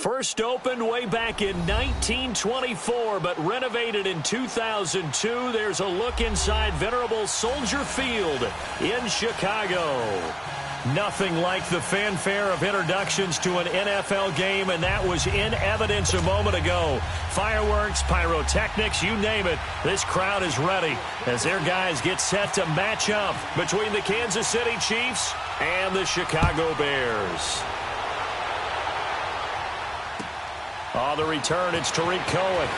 First opened way back in 1924, but renovated in 2002. There's a look inside venerable Soldier Field in Chicago. Nothing like the fanfare of introductions to an NFL game, and that was in evidence a moment ago. Fireworks, pyrotechnics, you name it. This crowd is ready as their guys get set to match up between the Kansas City Chiefs and the Chicago Bears. On the return, it's Tariq Cohen.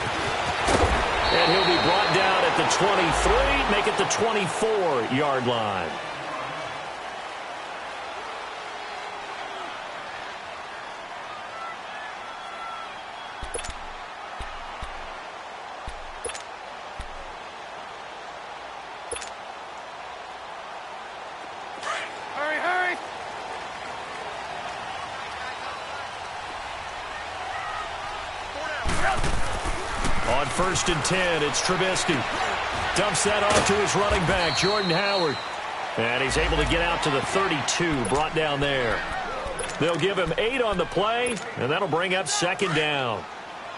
And he'll be brought down at the 23, make it the 24-yard line. On 1st and 10, it's Trubisky. Dumps that off to his running back, Jordan Howard. And he's able to get out to the 32, brought down there. They'll give him 8 on the play, and that'll bring up 2nd down.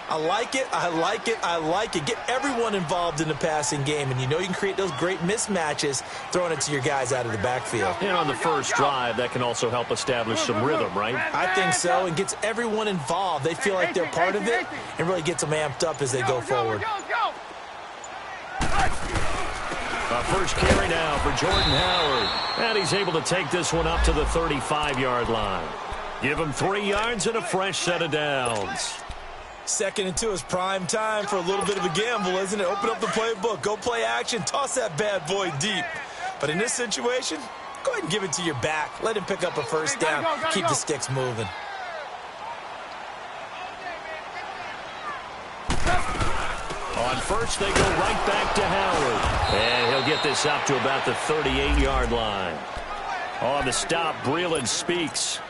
I like it, I like it, I like it. Get everyone involved in the passing game, and you know you can create those great mismatches throwing it to your guys out of the backfield. And on the first drive, that can also help establish some rhythm, right? I think so, and gets everyone involved. They feel like they're part of it, and really gets them amped up as they go forward. First carry now for Jordan Howard. And he's able to take this one up to the 35-yard line. Give him 3 yards and a fresh set of downs. 2nd and 2 is prime time for a little bit of a gamble, isn't it? Open up the playbook, go play action, toss that bad boy deep. But in this situation, go ahead and give it to your back. Let him pick up a first down. Keep the sticks moving. On first, they go right back to Howard. And he'll get this up to about the 38-yard line. On the stop, Breeland Speaks.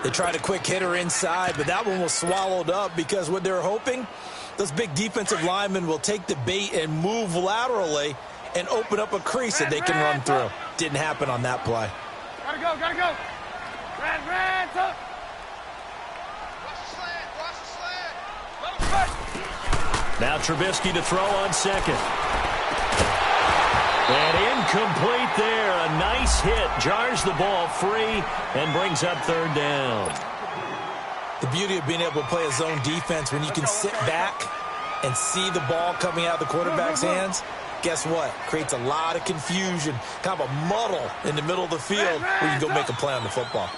They tried a quick hitter inside, but that one was swallowed up because what they're hoping, those big defensive linemen will take the bait and move laterally and open up a crease that they can run through. Didn't happen on that play. Gotta go, gotta go. Ran, tough. Watch the slant. Now Trubisky to throw on 2nd. And incomplete there. A nice hit. Jars the ball free and brings up 3rd down. The beauty of being able to play a zone defense when you can sit back and see the ball coming out of the quarterback's hands, guess what? Creates a lot of confusion, kind of a muddle in the middle of the field where you can go make a play on the football.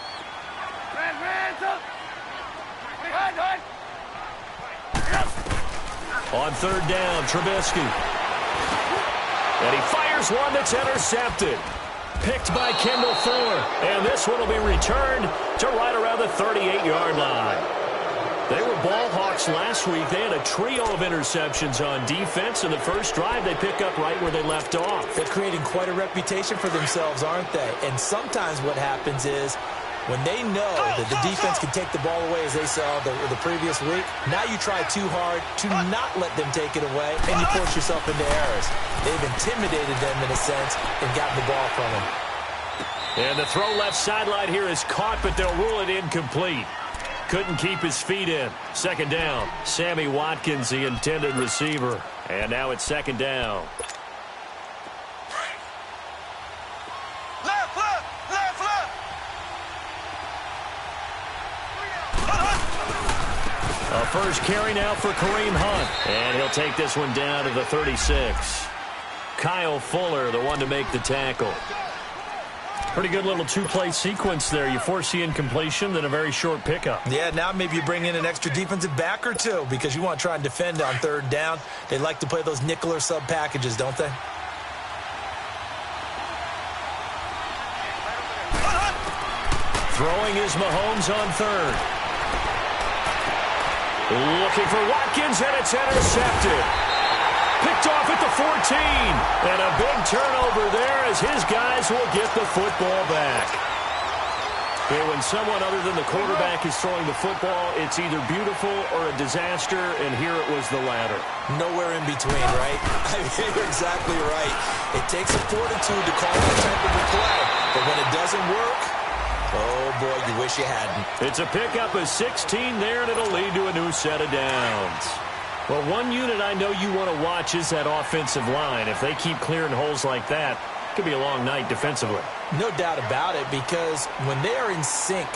On 3rd down, Trubisky. And he fires one that's intercepted. Picked by Kendall Fuller. And this one will be returned to right around the 38-yard line. They were ball hawks last week. They had a trio of interceptions on defense. In the first drive, they pick up right where they left off. They're creating quite a reputation for themselves, aren't they? And sometimes what happens is when they know that the defense can take the ball away, as they saw the previous week, now you try too hard to not let them take it away, and you force yourself into errors. They've intimidated them in a sense and gotten the ball from them. And the throw left sideline here is caught, but they'll rule it incomplete. Couldn't keep his feet in. 2nd down. Sammy Watkins, the intended receiver. And now it's 2nd down. A first carry now for Kareem Hunt. And he'll take this one down to the 36. Kyle Fuller, the one to make the tackle. Pretty good little 2-play sequence there. You force the incompletion, then a very short pickup. Yeah, now maybe you bring in an extra defensive back or two because you want to try and defend on 3rd down. They like to play those nickel or sub packages, don't they? Throwing is Mahomes on 3rd. Looking for Watkins, and it's intercepted. Picked off at the 14. And a big turnover there as his guys will get the football back. Okay, when someone other than the quarterback is throwing the football, it's either beautiful or a disaster, and here it was the latter. Nowhere in between, right? I mean, you're exactly right. It takes a fortitude to call that type of a play, but when it doesn't work, Oh, boy, you wish you hadn't. It's a pickup of 16 there, and it'll lead to a new set of downs. Well, one unit I know you want to watch is that offensive line. If they keep clearing holes like that, it could be a long night defensively. No doubt about it, because when they are in sync,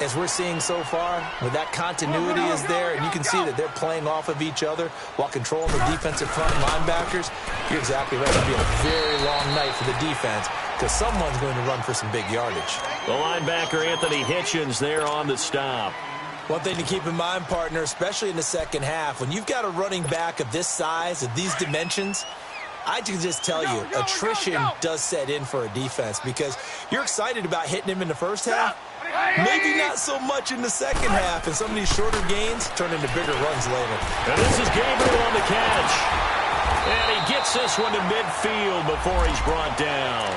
as we're seeing so far, where that continuity is there, and you can see that they're playing off of each other while controlling the defensive front linebackers, you're exactly right. It'll be a very long night for the defense because someone's going to run for some big yardage. The linebacker, Anthony Hitchens, there on the stop. One thing to keep in mind, partner, especially in the second half, when you've got a running back of this size, of these dimensions, I can just tell you, attrition does set in for a defense because you're excited about hitting him in the first half, maybe not so much in the second half, and some of these shorter gains turn into bigger runs later. And this is Gabriel on the catch. And he gets this one to midfield before he's brought down.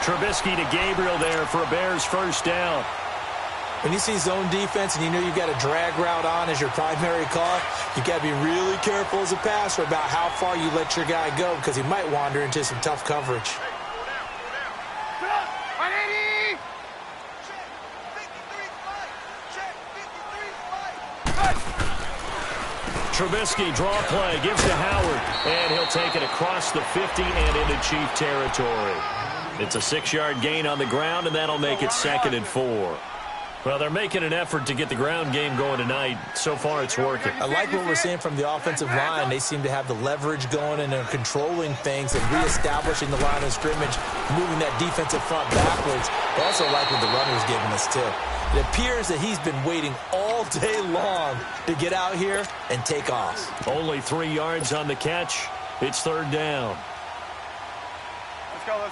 Trubisky to Gabriel there for a Bears first down. When you see zone defense and you know you've got a drag route on as your primary call, you've got to be really careful as a passer about how far you let your guy go because he might wander into some tough coverage. Trubisky, draw play, gives to Howard, and he'll take it across the 50 and into Chief territory. It's a 6-yard gain on the ground, and that'll make it 2nd and 4. Well, they're making an effort to get the ground game going tonight. So far, it's working. I like what we're seeing from the offensive line. They seem to have the leverage going, and they're controlling things and reestablishing the line of scrimmage, moving that defensive front backwards. I also like what the runner's giving us, too. It appears that he's been waiting all day long to get out here and take off. Only 3 yards on the catch. It's 3rd down.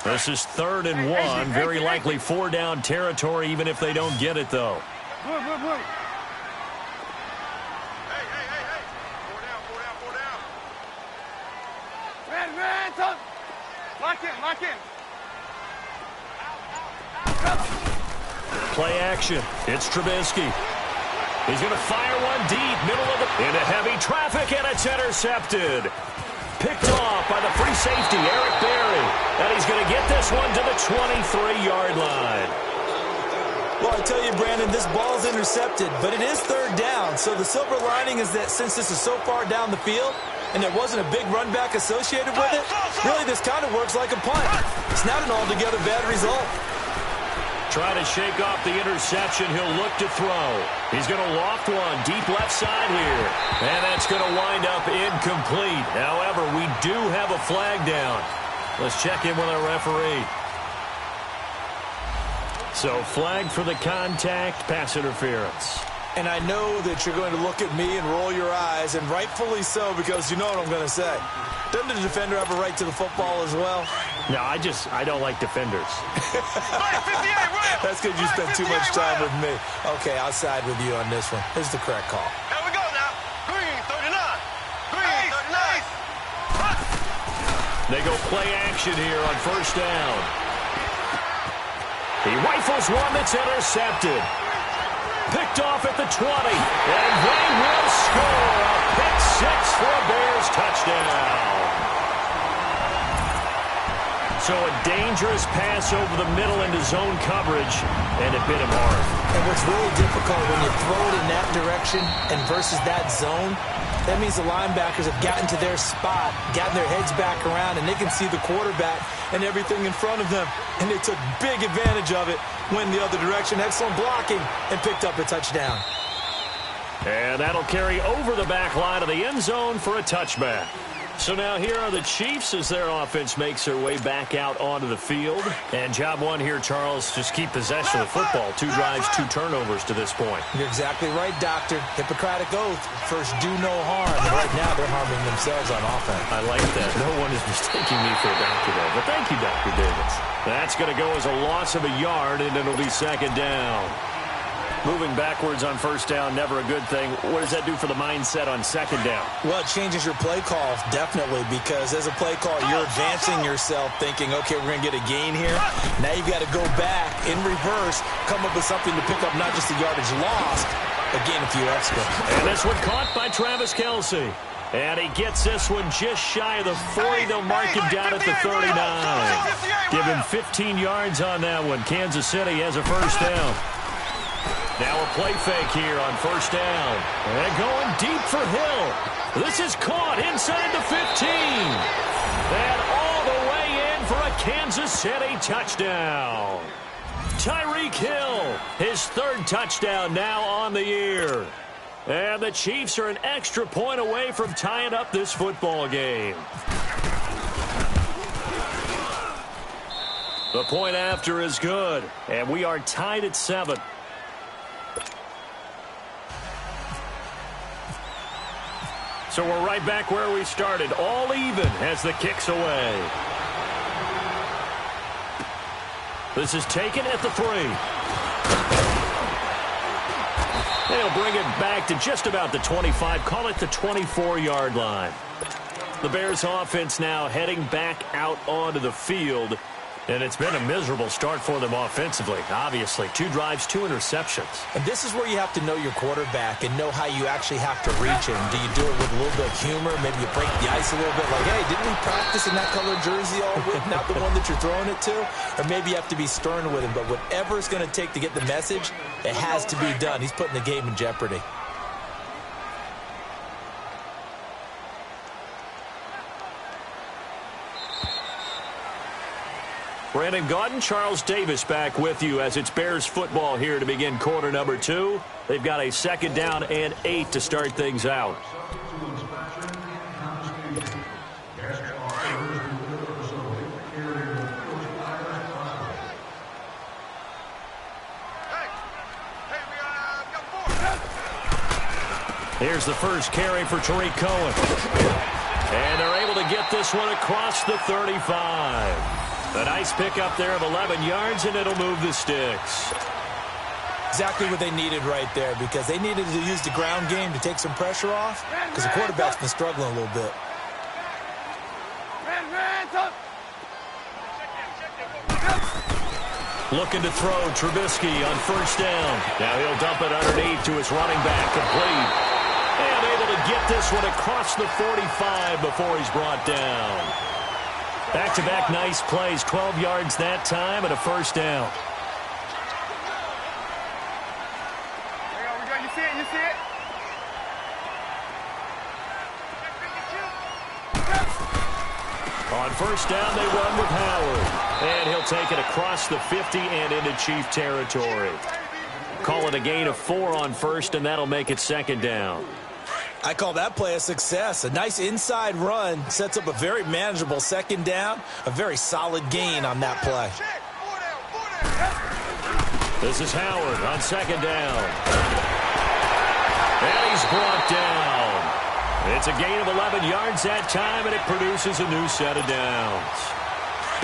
This is 3rd and 1. Very likely 4-down territory, even if they don't get it, though. Hey. 4 down. Red, son. Lock in. Play action. It's Trubisky. He's going to fire one deep, middle of the... into heavy traffic, and it's intercepted. Picked off by the free safety, Eric Berry. And he's going to get this one to the 23-yard line. Well, I tell you, Brandon, this ball's intercepted, but it is 3rd down. So the silver lining is that since this is so far down the field and there wasn't a big run back associated with it, really this kind of works like a punt. It's not an altogether bad result. Try to shake off the interception. He'll look to throw. He's going to loft one deep left side here. And that's going to wind up incomplete. However, we do have a flag down. Let's check in with our referee. So flag for the contact, pass interference. And I know that you're going to look at me and roll your eyes, and rightfully so, because you know what I'm going to say. Doesn't the defender have a right to the football as well? No, I don't like defenders. That's because you spent too much time with me. Okay, I'll side with you on this one. Here's the correct call. Here we go now. Green 39. Green 39. They go play action here on 1st down. He rifles one that's intercepted. Picked off at the 20. And they will score a pick 6 for a Bears touchdown. So a dangerous pass over the middle into zone coverage, and it bit him hard. And what's really difficult when you throw it in that direction and versus that zone, that means the linebackers have gotten to their spot, gotten their heads back around, and they can see the quarterback and everything in front of them. And they took big advantage of it, went the other direction, excellent blocking, and picked up a touchdown. And that'll carry over the back line of the end zone for a touchback. So now here are the Chiefs as their offense makes their way back out onto the field. And job one here, Charles, just keep possession of the football. 2 drives, 2 turnovers to this point. You're exactly right, Doctor. Hippocratic oath. First, do no harm. And right now, they're harming themselves on offense. I like that. No one is mistaking me for a doctor, though. But thank you, Dr. Davis. That's going to go as a loss of a yard, and it'll be 2nd down. Moving backwards on 1st down, never a good thing. What does that do for the mindset on 2nd down? Well, it changes your play call, definitely, because as a play call, you're advancing yourself thinking, okay, we're going to get a gain here. Now you've got to go back in reverse, come up with something to pick up not just the yardage lost, but gain a few extra. And this one caught by Travis Kelce. And he gets this one just shy of the 40. They'll mark him down at the 39. Give him 15 yards on that one. Kansas City has a first down. Now a play fake here on first down. And going deep for Hill. This is caught inside the 15. And all the way in for a Kansas City touchdown. Tyreek Hill, his third touchdown now on the year. And the Chiefs are an extra point away from tying up this football game. The point after is good, and we are tied at 7. So we're right back where we started, all even as the kick's away. This is taken at the 3. They'll bring it back to just about the 25. Call it the 24-yard line. The Bears offense now heading back out onto the field. And it's been a miserable start for them offensively, obviously. 2 drives, 2 interceptions. And this is where you have to know your quarterback and know how you actually have to reach him. Do you do it with a little bit of humor? Maybe you break the ice a little bit like, hey, didn't we practice in that colored jersey all week, not the one that you're throwing it to? Or maybe you have to be stern with him. But whatever it's going to take to get the message, it has to be done. He's putting the game in jeopardy. Brandon Gaudin, Charles Davis back with you as it's Bears football here to begin quarter number 2. They've got a second down and 8 to start things out. Here's the first carry for Tariq Cohen. And they're able to get this one across the 35. A nice pickup there of 11 yards, and it'll move the sticks. Exactly what they needed right there, because they needed to use the ground game to take some pressure off, because the quarterback's been struggling a little bit. Looking to throw Trubisky on first down. Now he'll dump it underneath to his running back, complete. And able to get this one across the 45 before he's brought down. Back-to-back nice plays, 12 yards that time and a first down. You see it, you see it? On first down, they run with Howard. And he'll take it across the 50 and into Chief territory. Call it a gain of 4 on first, and that'll make it second down. I call that play a success. A nice inside run sets up a very manageable second down. A very solid gain on that play. This is Howard on second down. And he's brought down. It's a gain of 11 yards that time, and it produces a new set of downs.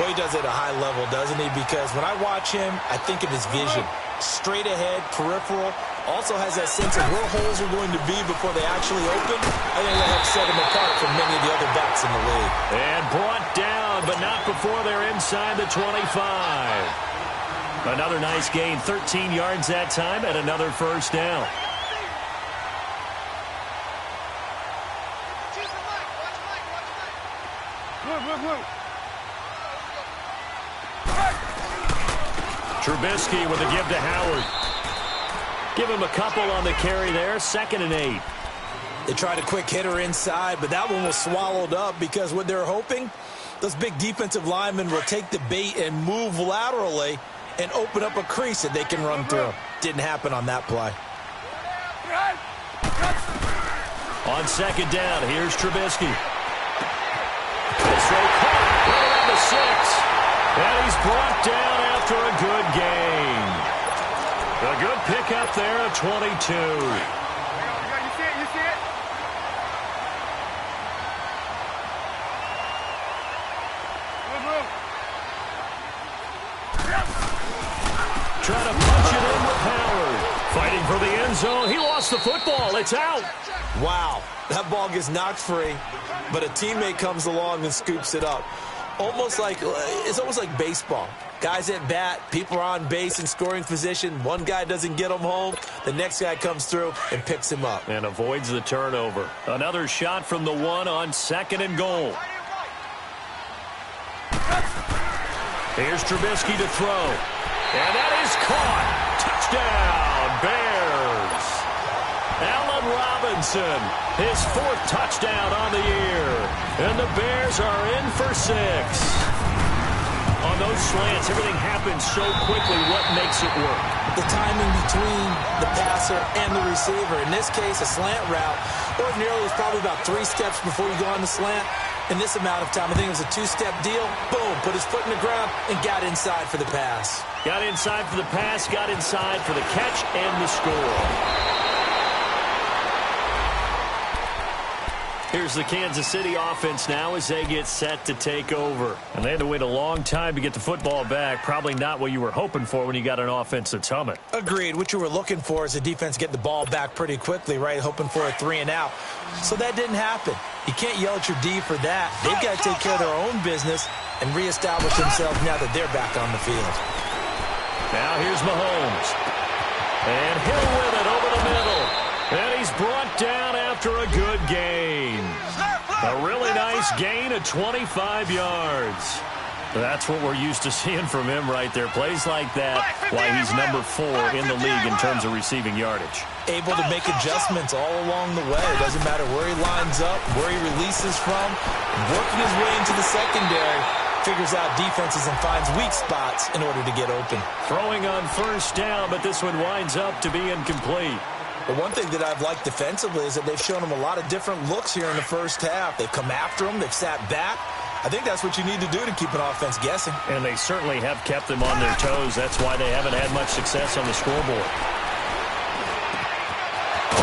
Boy, he does it at a high level, doesn't he? Because when I watch him, I think of his vision. Straight ahead, peripheral. Also has that sense of where holes are going to be before they actually open. I think that helps set him apart from many of the other backs in the league. And brought down, but not before they're inside the 25. Another nice gain, 13 yards that time, and another first down. Trubisky with a give to Howard. Give him a couple on the carry there, 2nd and 8. They tried a quick hitter inside, but that one was swallowed up because what they're hoping, those big defensive linemen will take the bait and move laterally and open up a crease that they can run through. Didn't happen on that play. On second down, here's Trubisky. This throw caught right around the 6. And he's brought down after a good gain. A good pickup there at 22. You see it, you see it? Move. Trying to punch it in with Howard. Fighting for the end zone. He lost the football. It's out. Wow, that ball gets knocked free, but a teammate comes along and scoops it up. Almost like it's almost like baseball. Guys at bat, people are on base in scoring position. One guy doesn't get them home. The next guy comes through and picks him up. And avoids the turnover. Another shot from the one on 2nd and goal. Here's Trubisky to throw. And that is caught. Touchdown, Bears. Allen Robinson, his 4th touchdown on the year. And the Bears are in for 6. On those slants, everything happens so quickly. What makes it work? The timing between the passer and the receiver. In this case, a slant route ordinarily is probably about 3 steps before you go on the slant. In this amount of time, I think it was a 2-step deal. Boom, put his foot in the ground and got inside for the pass. Got inside for the pass, got inside for the catch and the score. Here's the Kansas City offense now as they get set to take over. And they had to wait a long time to get the football back. Probably not what you were hoping for when you got an offense that's humming. Agreed. What you were looking for is the defense get the ball back pretty quickly, right? Hoping for a 3 and out. So that didn't happen. You can't yell at your D for that. They've got to take care of their own business and reestablish themselves now that they're back on the field. Now here's Mahomes. And Hill with it over the middle. And he's brought down after a good gain. A really nice gain of 25 yards. That's what we're used to seeing from him right there. Plays like that, why he's number 4 in the league in terms of receiving yardage. Able to make adjustments all along the way. It doesn't matter where he lines up, where he releases from. Working his way into the secondary. Figures out defenses and finds weak spots in order to get open. Throwing on 1st down, but this one winds up to be incomplete. The one thing that I've liked defensively is that they've shown him a lot of different looks here in the first half. They've come after him. They've sat back. I think that's what you need to do to keep an offense guessing. And they certainly have kept them on their toes. That's why they haven't had much success on the scoreboard.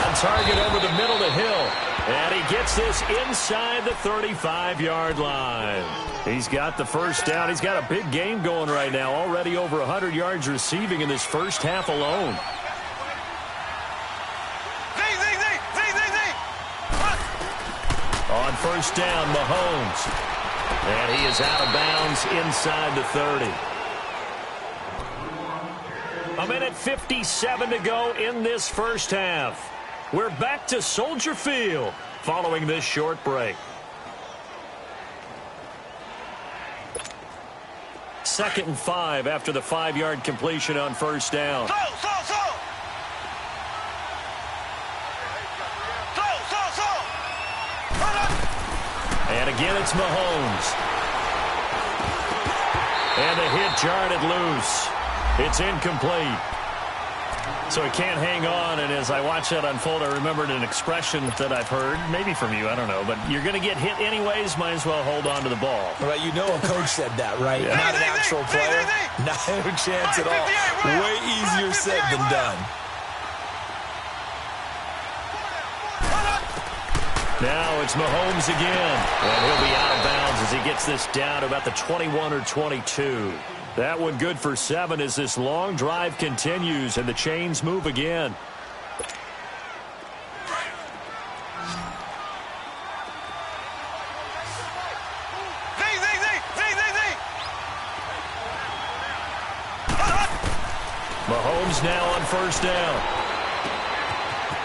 On target over the middle to Hill. And he gets this inside the 35-yard line. He's got the 1st down. He's got a big game going right now. Already over 100 yards receiving in this first half alone. On 1st down, Mahomes. And he is out of bounds inside the 30. 1:57 to go in this first half. We're back to Soldier Field following this short break. 2nd and 5 after the 5-yard completion on 1st down. And again, it's Mahomes. And the hit jarred it loose. It's incomplete. So he can't hang on, and as I watch that unfold, I remembered an expression that I've heard, maybe from you, I don't know, but you're going to get hit anyways, might as well hold on to the ball. Right, you know a coach said that, right? Yeah. Not an actual player. Not a chance at all. Way easier said than done. Now it's Mahomes again. And he'll be out of bounds as he gets this down to about the 21 or 22. That one good for 7 as this long drive continues and the chains move again. Mahomes now on 1st down.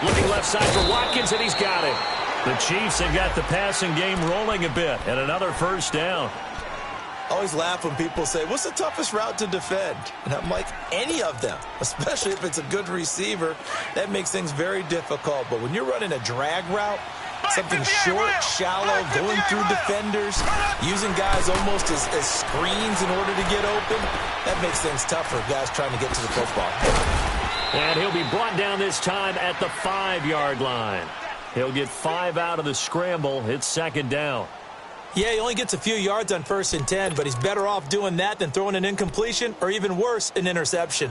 Looking left side for Watkins, and he's got it. The Chiefs have got the passing game rolling a bit, and another 1st down. I always laugh when people say, what's the toughest route to defend? And I'm like, any of them, especially if it's a good receiver. That makes things very difficult. But when you're running a drag route, something short, shallow, going through defenders, using guys almost as screens in order to get open, that makes things tough for guys trying to get to the football. And he'll be brought down this time at the 5-yard line. He'll get 5 out of the scramble. It's 2nd down. Yeah, he only gets a few yards on 1st and 10, but he's better off doing that than throwing an incompletion or even worse, an interception.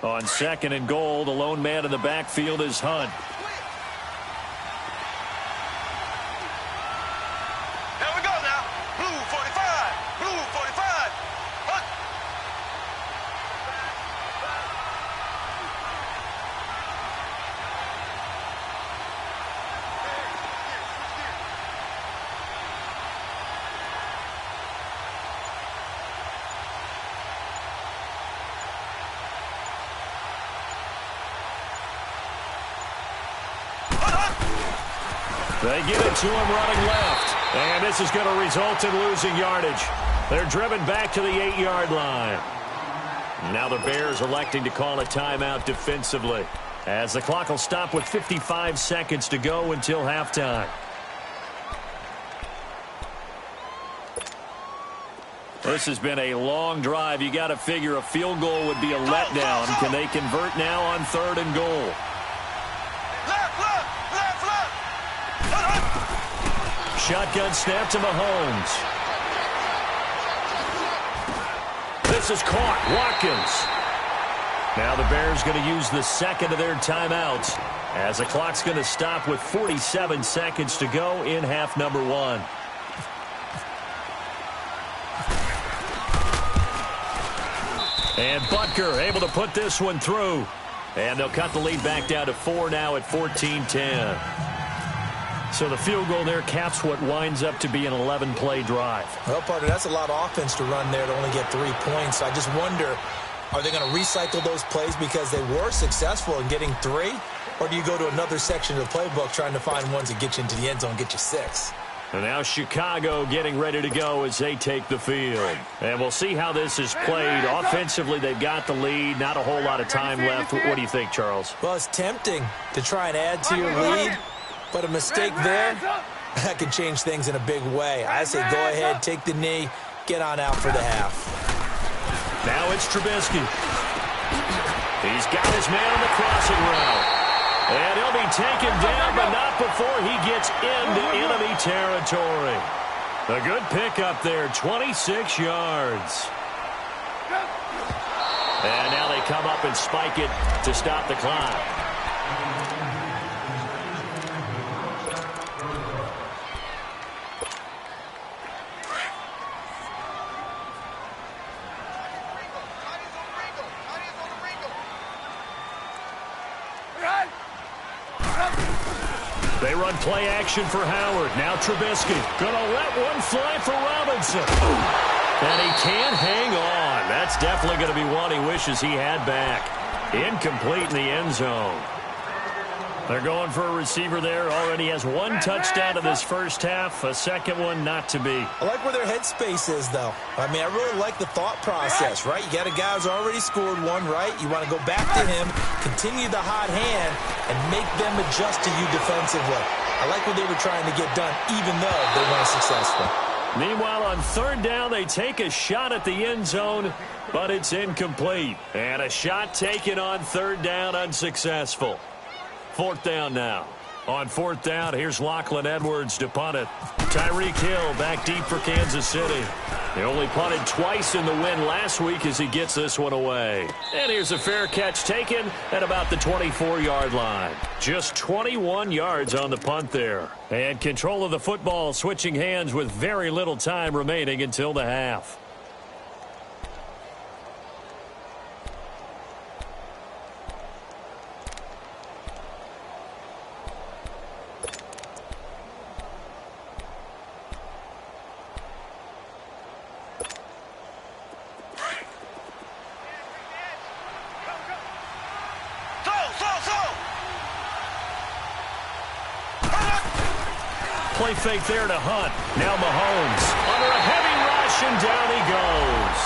On 2nd and goal, the lone man in the backfield is Hunt. Here we go now. Blue 45. Blue 45. Hunt. They give it to him running left. And this is going to result in losing yardage. They're driven back to the 8-yard line. Now the Bears electing to call a timeout defensively, as the clock will stop with 55 seconds to go until halftime. This has been a long drive. You got to figure a field goal would be a letdown. Can they convert now on 3rd and goal? Shotgun snap to Mahomes. This is caught. Watkins. Now the Bears going to use the second of their timeouts, as the clock's going to stop with 47 seconds to go in half number 1. And Butker able to put this one through. And they'll cut the lead back down to 4 now at 14-10. So the field goal there caps what winds up to be an 11-play drive. Well, partner, that's a lot of offense to run there to only get 3 points. I just wonder, are they going to recycle those plays because they were successful in getting 3? Or do you go to another section of the playbook trying to find ones that get you into the end zone, get you 6? And now Chicago getting ready to go as they take the field. And we'll see how this is played. Offensively, they've got the lead. Not a whole lot of time left. What do you think, Charles? Well, it's tempting to try and add to your lead, but a mistake there, that can change things in a big way. I say go ahead, take the knee, get on out for the half. Now it's Trubisky. He's got his man on the crossing route. And he'll be taken down, but not before he gets into enemy territory. A good pickup there, 26 yards. And now they come up and spike it to stop the clock. They run play action for Howard. Now Trubisky gonna let one fly for Robinson. And he can't hang on. That's definitely going to be one he wishes he had back. Incomplete in the end zone. They're going for a receiver there. Already has 1 touchdown in this first half. A second one not to be. I like where their headspace is, though. I mean, I really like the thought process, right? You got a guy who's already scored 1, right? You want to go back to him, continue the hot hand, and make them adjust to you defensively. I like what they were trying to get done, even though they weren't successful. Meanwhile, on 3rd down, they take a shot at the end zone, but it's incomplete. And a shot taken on 3rd down, unsuccessful. 4th down now. On 4th down, here's Lachlan Edwards to punt it. Tyreek Hill back deep for Kansas City. He only punted twice in the win last week as he gets this one away. And here's a fair catch taken at about the 24-yard line. Just 21 yards on the punt there. And control of the football switching hands with very little time remaining until the half. Play fake there to Hunt. Now Mahomes under a heavy rush, and down he goes.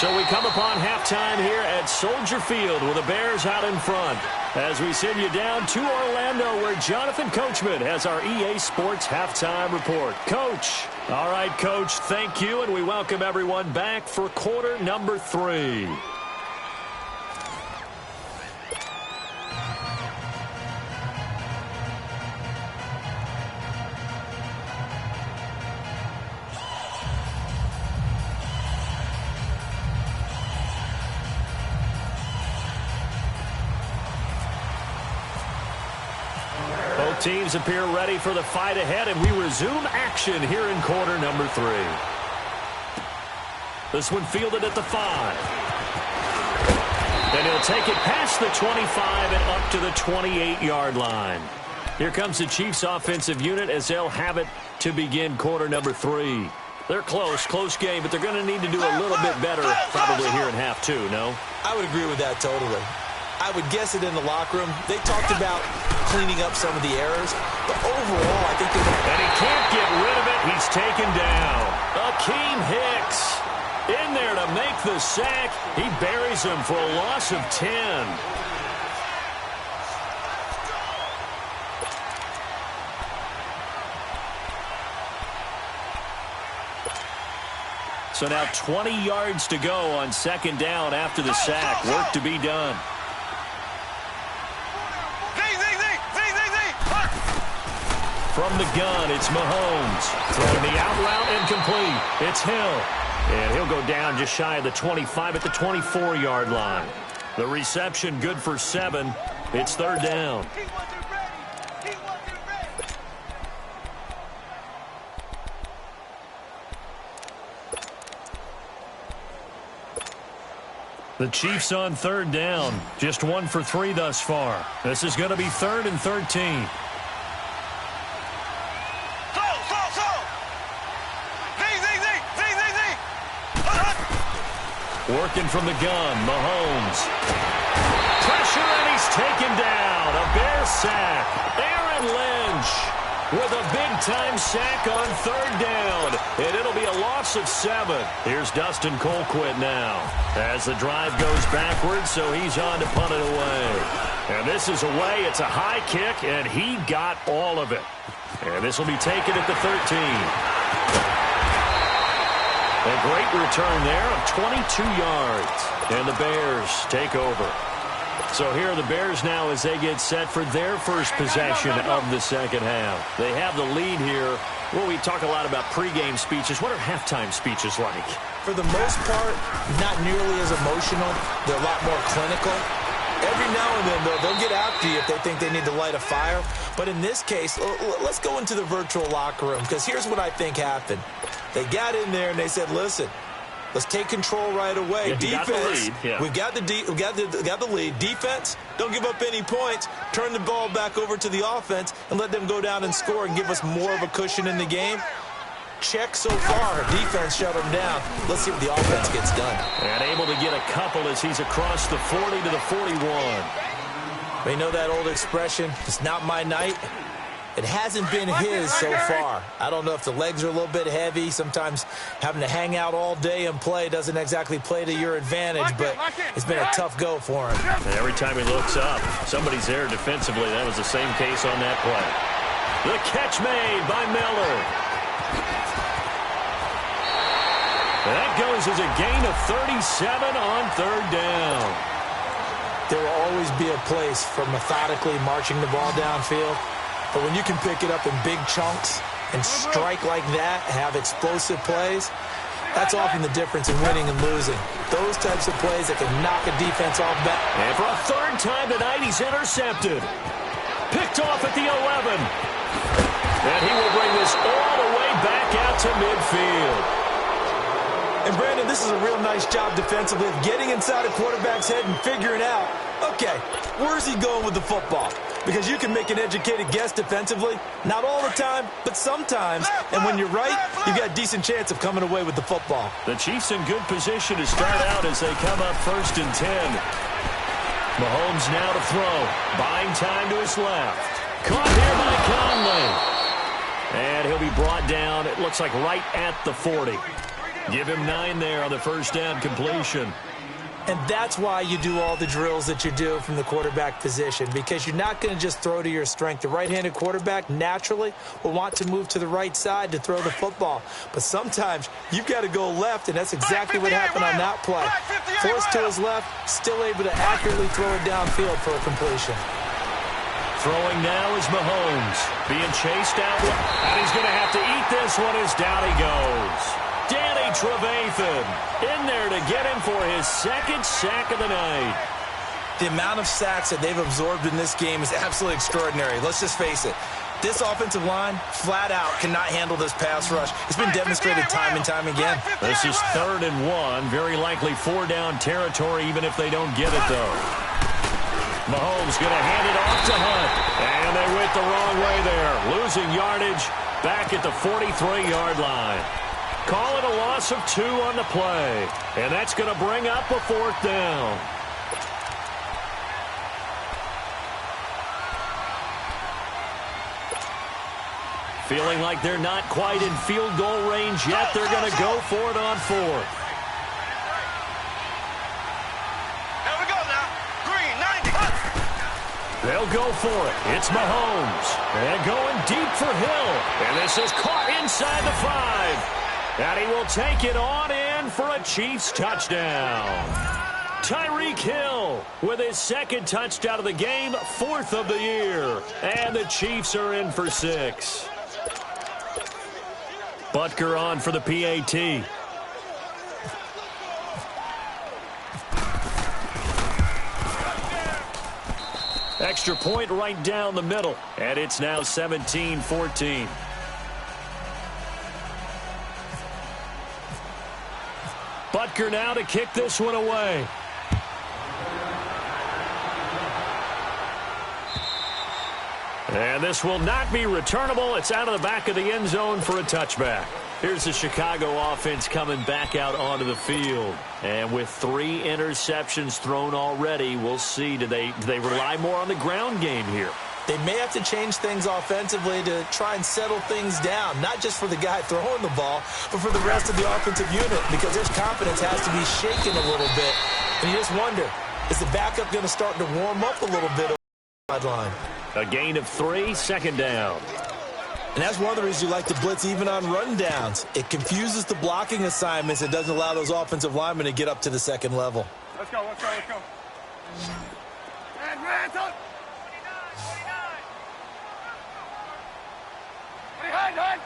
So we come upon halftime here at Soldier Field with the Bears out in front. As we send you down to Orlando, where Jonathan Coachman has our EA Sports halftime report. Coach. All right, Coach, thank you, and we welcome everyone back for quarter number 3. Teams appear ready for the fight ahead, and we resume action here in quarter number 3. This one fielded at the 5. And he'll take it past the 25 and up to the 28-yard line. Here comes the Chiefs offensive unit as they'll have it to begin quarter number 3. They're close game, but they're going to need to do a little bit better probably here in half 2, no? I would agree with that totally. I would guess it in the locker room. They talked about cleaning up some of the errors, but overall, I think they're going to... And he can't get rid of it. He's taken down. Akeem Hicks in there to make the sack. He buries him for a loss of 10. So now 20 yards to go on second down after the sack. Work to be done. From the gun, it's Mahomes. Throwing the out route incomplete. It's Hill. And he'll go down just shy of the 25 at the 24-yard line. The reception good for 7. It's third down. The Chiefs on third down. Just 1 for 3 thus far. This is going to be 3rd and 13. Working from the gun, Mahomes. Pressure, and he's taken down. A Bear sack. Aaron Lynch with a big-time sack on third down. And it'll be a loss of 7. Here's Dustin Colquitt now. As the drive goes backwards, so he's on to punt it away. And this is away. It's a high kick, and he got all of it. And this will be taken at the 13. A great return there of 22 yards. And the Bears take over. So here are the Bears now as they get set for their first possession of the second half. They have the lead here. Well, we talk a lot about pregame speeches. What are halftime speeches like? For the most part, not nearly as emotional. They're a lot more clinical. Every now and then, they'll get after you if they think they need to light a fire. But in this case, let's go into the virtual locker room, because here's what I think happened. They got in there and they said, listen, let's take control right away. Yeah, defense, we've got the lead. Defense, don't give up any points. Turn the ball back over to the offense and let them go down and score and give us more of a cushion in the game. Check so far. Defense shut them down. Let's see what the offense gets done. And able to get a couple as he's across the 40 to the 41. You know that old expression, it's not my night? It hasn't been his so far. I don't know if the legs are a little bit heavy. Sometimes having to hang out all day and play doesn't exactly play to your advantage, but it's been a tough go for him. And every time he looks up, somebody's there defensively. That was the same case on that play. The catch made by Miller. That goes as a gain of 37 on third down. There will always be a place for methodically marching the ball downfield. But when you can pick it up in big chunks and strike like that, have explosive plays, that's often the difference in winning and losing. Those types of plays that can knock a defense off back. And for a third time tonight, he's intercepted. Picked off at the 11. And he will bring this all the way back out to midfield. And, Brandon, this is a real nice job defensively of getting inside a quarterback's head and figuring out, okay, where's he going with the football? Because you can make an educated guess defensively. Not all the time, but sometimes. And when you're right, you've got a decent chance of coming away with the football. The Chiefs in good position to start out as they come up 1st and 10. Mahomes now to throw. Buying time to his left. Caught here by Conley. And he'll be brought down, it looks like right at the 40. Give him 9 there on the first down completion. And that's why you do all the drills that you do from the quarterback position, because you're not going to just throw to your strength. The right-handed quarterback naturally will want to move to the right side to throw the football. But sometimes you've got to go left, and that's exactly what happened on that play. Forced to his left, still able to accurately throw it downfield for a completion. Throwing now is Mahomes. Being chased out, and he's going to have to eat this one as down he goes. Danny Trevathan in there to get him for his second sack of the night. The amount of sacks that they've absorbed in this game is absolutely extraordinary. Let's just face it. This offensive line, flat out, cannot handle this pass rush. It's been demonstrated time and time again. This is 3rd and 1. Very likely 4-down territory, even if they don't get it, though. Mahomes going to hand it off to Hunt. And they went the wrong way there. Losing yardage back at the 43-yard line. Call it a loss of 2 on the play. And that's going to bring up a 4th down. Feeling like they're not quite in field goal range yet. They're going to go for it on fourth. There we go now. Green, 90. They'll go for it. It's Mahomes. And going deep for Hill. And this is caught inside the 5. And he will take it on in for a Chiefs touchdown. Tyreek Hill with his second touchdown of the game, 4th of the year. And the Chiefs are in for 6. Butker on for the PAT. Extra point right down the middle. And it's now 17-14. Butker now to kick this one away. And this will not be returnable. It's out of the back of the end zone for a touchback. Here's the Chicago offense coming back out onto the field. And with 3 interceptions thrown already, we'll see. Do they rely more on the ground game here? They may have to change things offensively to try and settle things down, not just for the guy throwing the ball, but for the rest of the offensive unit, because their confidence has to be shaken a little bit. And you just wonder, is the backup going to start to warm up a little bit on the sideline? A gain of 3, second down. And that's one of the reasons you like to blitz even on rundowns. It confuses the blocking assignments. It doesn't allow those offensive linemen to get up to the second level. Let's go. And Ransom. 29.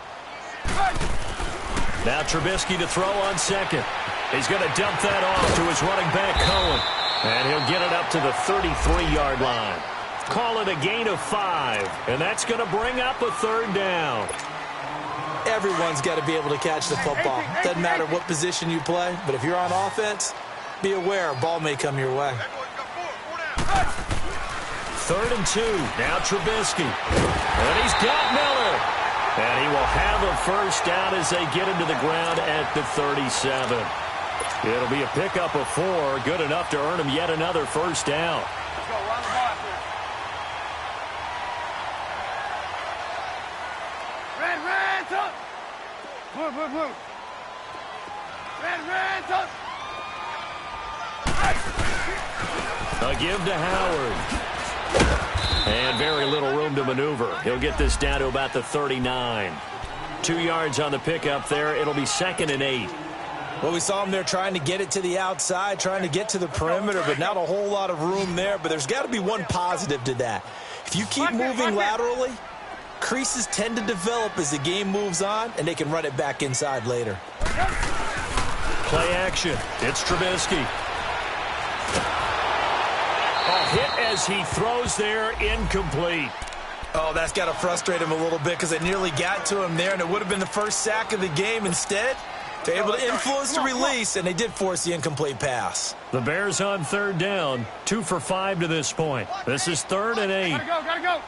Now Trubisky to throw on second. He's going to dump that off to his running back, Cohen. And he'll get it up to the 33-yard line. Call it a gain of 5, and that's going to bring up a 3rd down. Everyone's got to be able to catch the football. Doesn't matter what position you play, but if you're on offense, be aware a ball may come your way. 3rd and 2. Now Trubisky. And he's got Miller. And he will have a first down as they get into the ground at the 37. It'll be a pickup of 4. Good enough to earn him yet another first down. Let's go. Run the ball out there. Ransom. Blue. Ransom. A give to Howard. And very little room to maneuver. He'll get this down to about the 39. 2 yards on the pickup there. It'll be 2nd and 8. Well, we saw him there trying to get it to the outside, trying to get to the perimeter, but not a whole lot of room there. But there's got to be one positive to that. If you keep moving laterally, creases tend to develop as the game moves on, and they can run it back inside later. Play action. It's Trubisky. A hit as he throws there, incomplete. Oh, that's got to frustrate him a little bit because they nearly got to him there, and it would have been the first sack of the game. Instead, they're able to influence the release, and they did force the incomplete pass. The Bears on 3rd down, 2 for 5 to this point. This is 3rd and 8. Gotta go.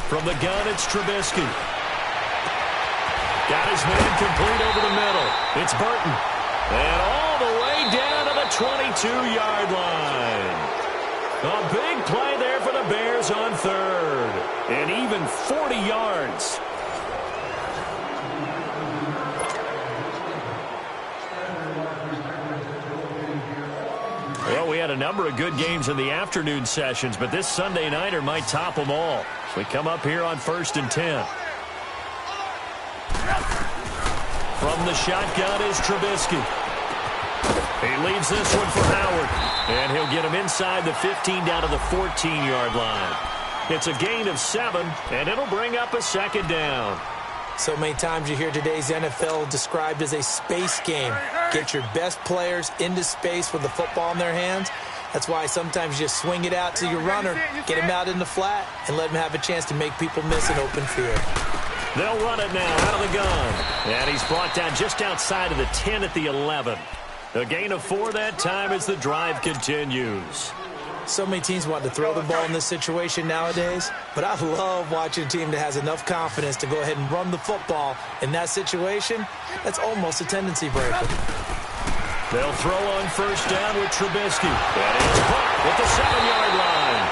From the gun, it's Trubisky. Got his man complete over the middle. It's Burton. And all the way down to the 22-yard line. A big play there for the Bears on 3rd. And even 40 yards. Well, we had a number of good games in the afternoon sessions, but this Sunday nighter might top them all. So we come up here on 1st and 10. From the shotgun is Trubisky. He leaves this one for Howard. And he'll get him inside the 15 down to the 14-yard line. It's a gain of 7, and it'll bring up a 2nd down. So many times you hear today's NFL described as a space game. Get your best players into space with the football in their hands. That's why sometimes you just swing it out to your runner, get him out in the flat, and let him have a chance to make people miss an open field. They'll run it now out of the gun. And he's brought down just outside of the 10 at the 11. A gain of 4 that time as the drive continues. So many teams want to throw the ball in this situation nowadays, but I love watching a team that has enough confidence to go ahead and run the football in that situation. That's almost a tendency breaker. They'll throw on 1st down with Trubisky. And it's caught at the 7-yard line.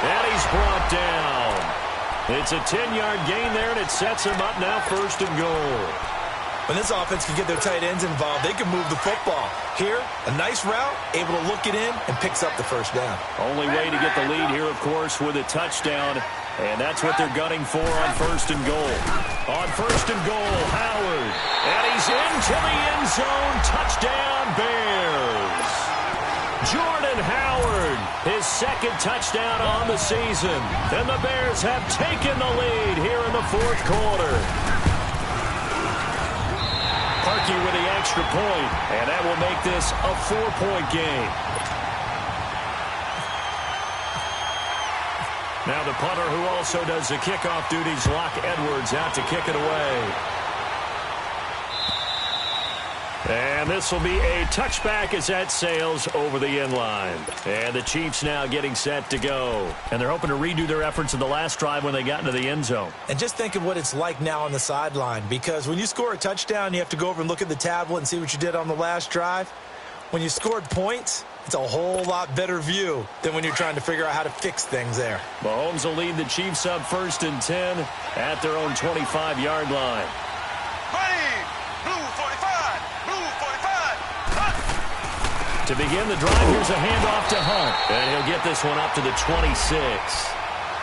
And he's brought down. It's a 10-yard gain there, and it sets him up now 1st and goal. When this offense can get their tight ends involved, they can move the football. Here, a nice route, able to look it in, and picks up the first down. Only way to get the lead here, of course, with a touchdown. And that's what they're gunning for on 1st and goal. On 1st and goal, Howard. And he's into the end zone. Touchdown, Bears. Jordan Howard, his 2nd touchdown on the season. And the Bears have taken the lead here in the 4th quarter. Parkey with the extra point, and that will make this a 4-point game. Now the punter, who also does the kickoff duties, Locke Edwards, out to kick it away. And this will be a touchback as that sails over the end line. And the Chiefs now getting set to go. And they're hoping to redo their efforts in the last drive when they got into the end zone. And just think of what it's like now on the sideline, because when you score a touchdown, you have to go over and look at the tablet and see what you did on the last drive. When you scored points, it's a whole lot better view than when you're trying to figure out how to fix things there. Mahomes will lead the Chiefs up 1st and 10 at their own 25-yard line. To begin the drive, here's a handoff to Hunt. And he'll get this one up to the 26.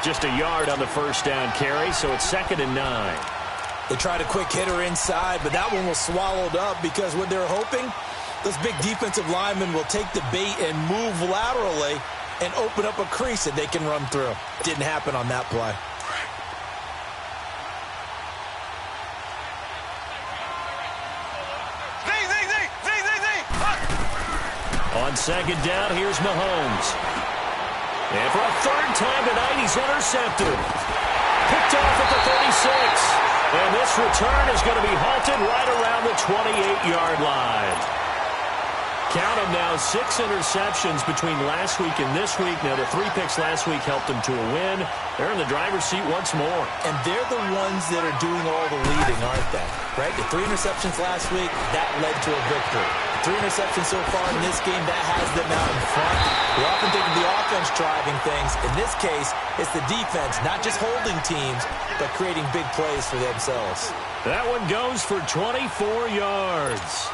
Just a yard on the first down carry, so it's 2nd and 9. They tried a quick hitter inside, but that one was swallowed up because what they're hoping, those big defensive linemen will take the bait and move laterally and open up a crease that they can run through. Didn't happen on that play. On 2nd down, here's Mahomes. And for a 3rd time tonight, he's intercepted. Picked off at the 36. And this return is going to be halted right around the 28-yard line. Count them now, 6 interceptions between last week and this week. Now, the 3 picks last week helped them to a win. They're in the driver's seat once more. And they're the ones that are doing all the leading, aren't they? Right? The 3 interceptions last week, that led to a victory. 3 interceptions so far in this game, that has them out in front. We often think of the offense driving things. In this case, it's the defense, not just holding teams, but creating big plays for themselves. That one goes for 24 yards.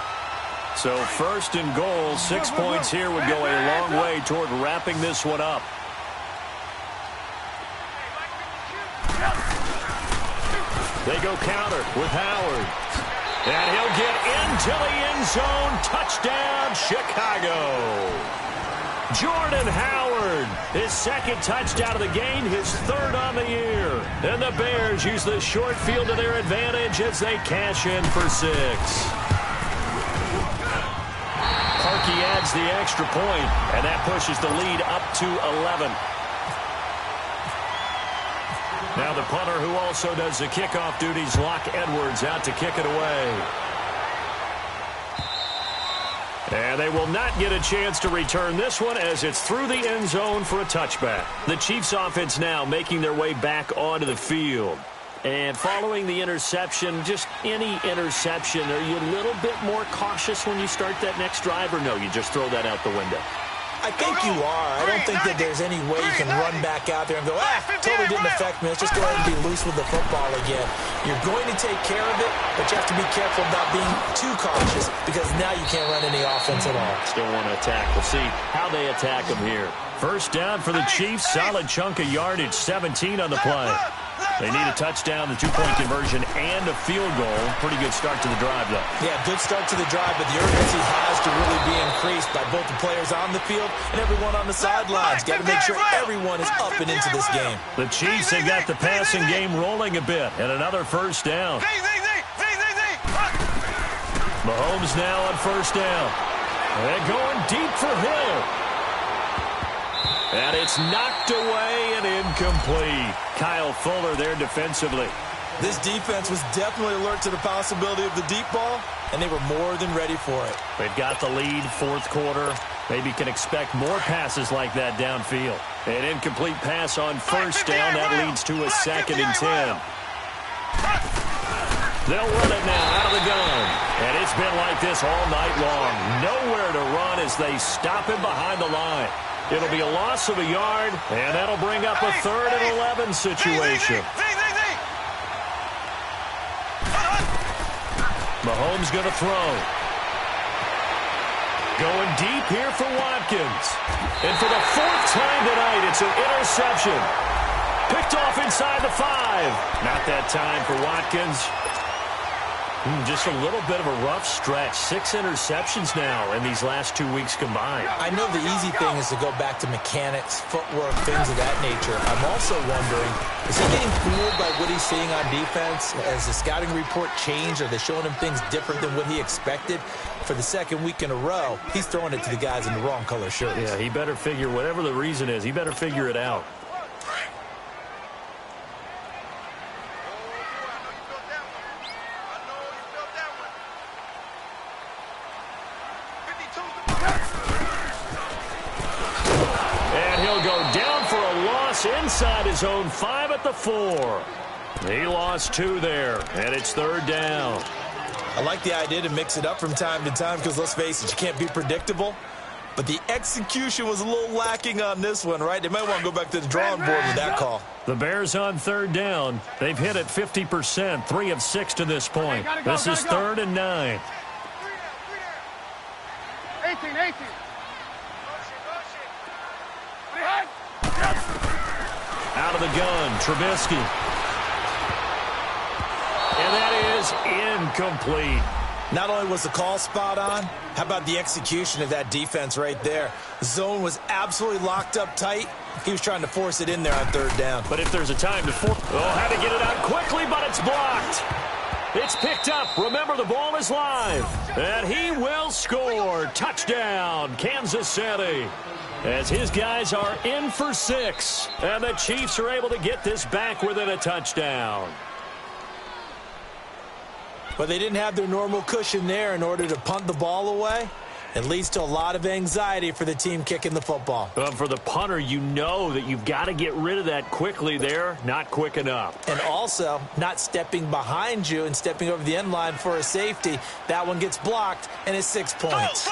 So 1st and goal, 6 points here would go a long way toward wrapping this one up. They go counter with Howard. And he'll get into the end zone. Touchdown, Chicago. Jordan Howard, his 2nd touchdown of the game, his 3rd on the year. And the Bears use the short field to their advantage as they cash in for 6. Parkey adds the extra point, and that pushes the lead up to 11. Now the punter, who also does the kickoff duties, Locke Edwards, out to kick it away. And they will not get a chance to return this one as it's through the end zone for a touchback. The Chiefs offense now making their way back onto the field. And following the interception, just any interception, are you a little bit more cautious when you start that next drive, or no, you just throw that out the window? I think you are. I don't think that there's any way you can run back out there and go, totally didn't affect me. Let's just go ahead and be loose with the football again. You're going to take care of it, but you have to be careful about being too cautious because now you can't run any offense at all. Still want to attack. We'll see how they attack them here. 1st down for the Chiefs. Solid chunk of yardage, 17 on the play. They need a touchdown, the 2-point conversion, and a field goal. Pretty good start to the drive, though. Yeah, good start to the drive, but the urgency has to really be increased by both the players on the field and everyone on the sidelines. Got to make sure everyone is up and into this game. The Chiefs have got the passing game rolling a bit, and another 1st down. Mahomes now on 1st down. They're going deep for Hill. And it's knocked away and incomplete. Kyle Fuller there defensively. This defense was definitely alert to the possibility of the deep ball, and they were more than ready for it. They've got the lead, 4th quarter. Maybe can expect more passes like that downfield. An incomplete pass on 1st down. That leads to a 2nd and 10. They'll run it now out of the gun. And it's been like this all night long. Nowhere to run as they stop him behind the line. It'll be a loss of a yard, and that'll bring up a 3rd and 11 situation. Mahomes going to throw. Going deep here for Watkins. And for the 4th time tonight, it's an interception. Picked off inside the 5. Not that time for Watkins. Just a little bit of a rough stretch. 6 interceptions now in these last 2 weeks combined. I know the easy thing is to go back to mechanics, footwork, things of that nature. I'm also wondering, is he getting fooled by what he's seeing on defense? Has the scouting report changed? Are they showing him things different than what he expected? For the 2nd week in a row, he's throwing it to the guys in the wrong color shirts. Yeah, he better figure, whatever the reason is, he better figure it out. Inside his own 5 at the 4. He lost 2 there, and it's 3rd down. I like the idea to mix it up from time to time because, let's face it, you can't be predictable. But the execution was a little lacking on this one, right? They might want to go back to the drawing board with that call. The Bears on 3rd down. They've hit it 50%, 3 of 6 to this point. This is 3rd and 9. 18. Out of the gun, Trubisky. And that is incomplete. Not only was the call spot on, how about the execution of that defense right there? The zone was absolutely locked up tight. He was trying to force it in there on 3rd down. But if there's a time to force... Oh, had to get it out quickly, but it's blocked. It's picked up. Remember, the ball is live. And he will score. Touchdown, Kansas City. As his guys are in for 6. And the Chiefs are able to get this back within a touchdown. But they didn't have their normal cushion there in order to punt the ball away. It leads to a lot of anxiety for the team kicking the football. For the punter, you know that you've got to get rid of that quickly there. Not quick enough. And also, not stepping behind you and stepping over the end line for a safety. That one gets blocked, and it's 6 points.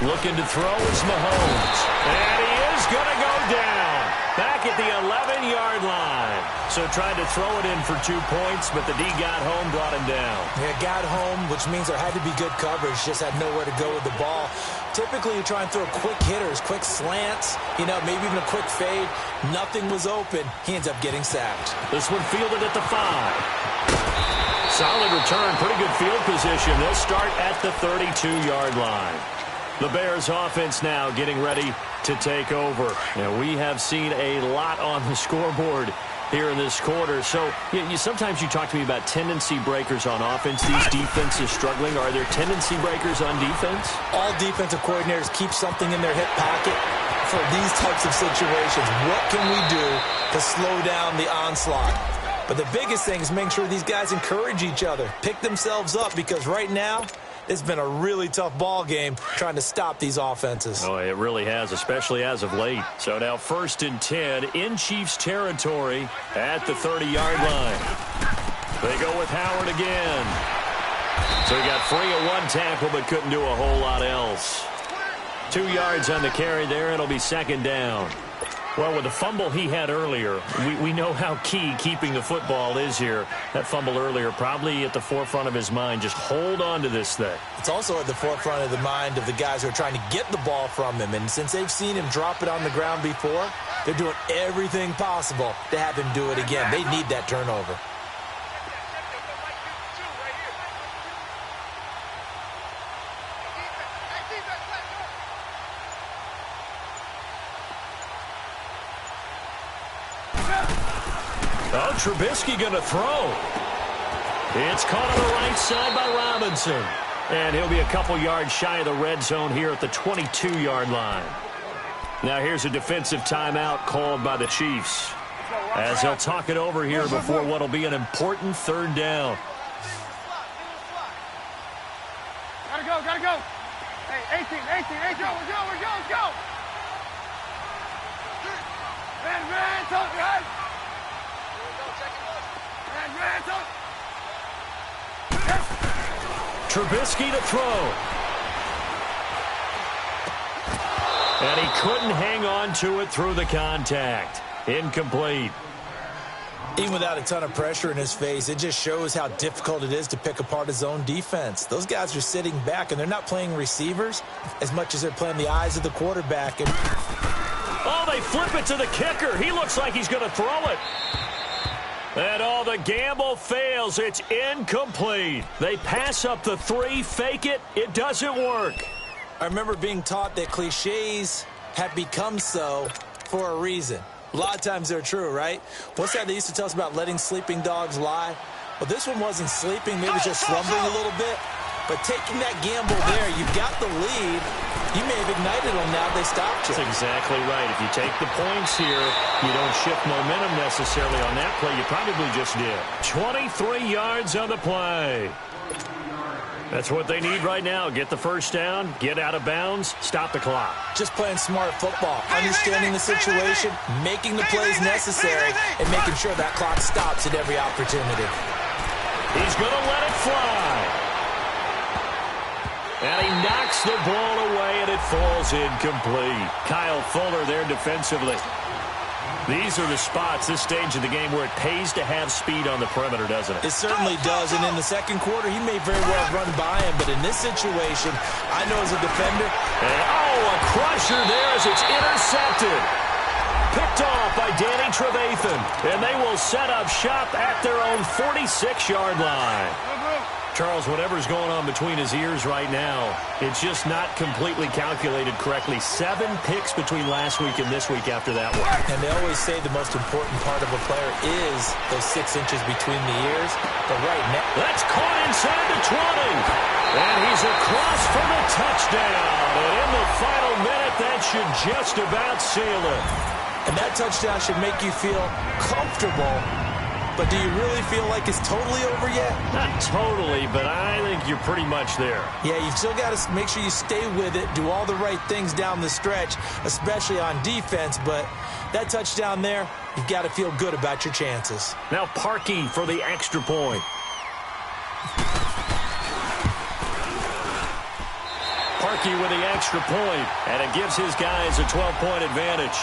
Looking to throw is Mahomes. And he is going to go down. Back at the 11-yard line. So tried to throw it in for 2 points, but the D got home, brought him down. Yeah, got home, which means there had to be good coverage. Just had nowhere to go with the ball. Typically, you try and throw quick hitters, quick slants, maybe even a quick fade. Nothing was open. He ends up getting sacked. This one fielded at the 5. Solid return, pretty good field position. They'll start at the 32-yard line. The Bears offense now getting ready to take over. Now, we have seen a lot on the scoreboard here in this quarter. So sometimes you talk to me about tendency breakers on offense. These defenses struggling. Are there tendency breakers on defense? All defensive coordinators keep something in their hip pocket for these types of situations. What can we do to slow down the onslaught? But the biggest thing is make sure these guys encourage each other, pick themselves up, because right now, it's been a really tough ball game trying to stop these offenses. Oh, it really has, especially as of late. So now 1st and 10 in Chiefs territory at the 30-yard line. They go with Howard again. So he got free of 1 tackle but couldn't do a whole lot else. 2 yards on the carry there. It'll be 2nd down. Well, with the fumble he had earlier, we know how key keeping the football is here. That fumble earlier probably at the forefront of his mind. Just hold on to this thing. It's also at the forefront of the mind of the guys who are trying to get the ball from him. And since they've seen him drop it on the ground before, they're doing everything possible to have him do it again. They need that turnover. Oh, Trubisky going to throw. It's caught on the right side by Robinson. And he'll be a couple yards shy of the red zone here at the 22-yard line. Now here's a defensive timeout called by the Chiefs, as they'll talk it over here before what will be an important 3rd down. Gotta go. Hey, 18. Let's go. Man, talk, guys. Trubisky to throw. And he couldn't hang on to it through the contact. Incomplete. Even without a ton of pressure in his face, it just shows how difficult it is to pick apart his own defense. Those guys are sitting back, and they're not playing receivers as much as they're playing the eyes of the quarterback. And oh, they flip it to the kicker. He looks like he's going to throw it. And all the gamble fails. It's incomplete. They pass up the 3, fake it. It doesn't work. I remember being taught that cliches have become so for a reason. A lot of times they're true, right? What's that they used to tell us about letting sleeping dogs lie? Well, this one wasn't sleeping. Maybe it was just slumbering a little bit. But taking that gamble there, you've got the lead. You may have ignited them now. They stopped you. That's exactly right. If you take the points here, you don't shift momentum necessarily on that play. You probably just did. 23 yards on the play. That's what they need right now. Get the first down, get out of bounds, stop the clock. Just playing smart football, understanding the situation, making the plays necessary, and making sure that clock stops at every opportunity. He's going to let it fly. And he knocks the ball away, and it falls incomplete. Kyle Fuller there defensively. These are the spots, this stage of the game, where it pays to have speed on the perimeter, doesn't it? It certainly does, and in the second quarter, he may very well run by him, but in this situation, I know as a defender... And, oh, a crusher there as it's intercepted. Picked off by Danny Trevathan, and they will set up shop at their own 46-yard line. Charles, whatever's going on between his ears right now, it's just not completely calculated correctly. 7 picks between last week and this week after that one. And they always say the most important part of a player is those 6 inches between the ears. But right now... That's caught inside the 20. And he's across for the touchdown. And in the final minute, that should just about seal it. And that touchdown should make you feel comfortable. But do you really feel like it's totally over yet? Not totally, but I think you're pretty much there. Yeah, you still got to make sure you stay with it, do all the right things down the stretch, especially on defense. But that touchdown there, you've got to feel good about your chances. Now Parkey for the extra point. Parkey with the extra point, and it gives his guys a 12-point advantage.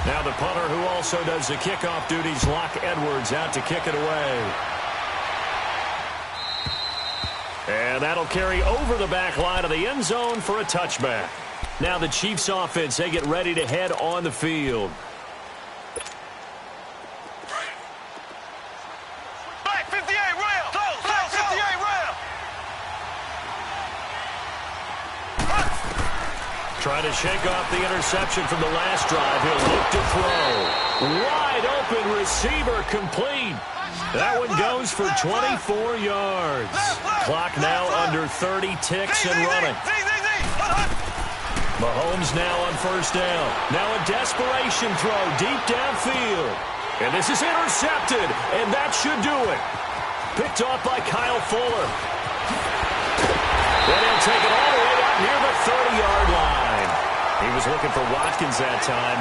Now the punter who also does the kickoff duties, Locke Edwards, out to kick it away. And that'll carry over the back line of the end zone for a touchback. Now the Chiefs offense, they get ready to head on the field. Back 58, rail. Back 58, rail. Trying to shake off the interception from the last drive. He'll look to throw. Wide open receiver complete. That one goes for 24 yards. Clock now under 30 ticks and running. Mahomes now on first down. Now a desperation throw deep downfield. And this is intercepted, and that should do it. Picked off by Kyle Fuller. Then he'll take it all the way out near the 30-yard line. He was looking for Watkins that time.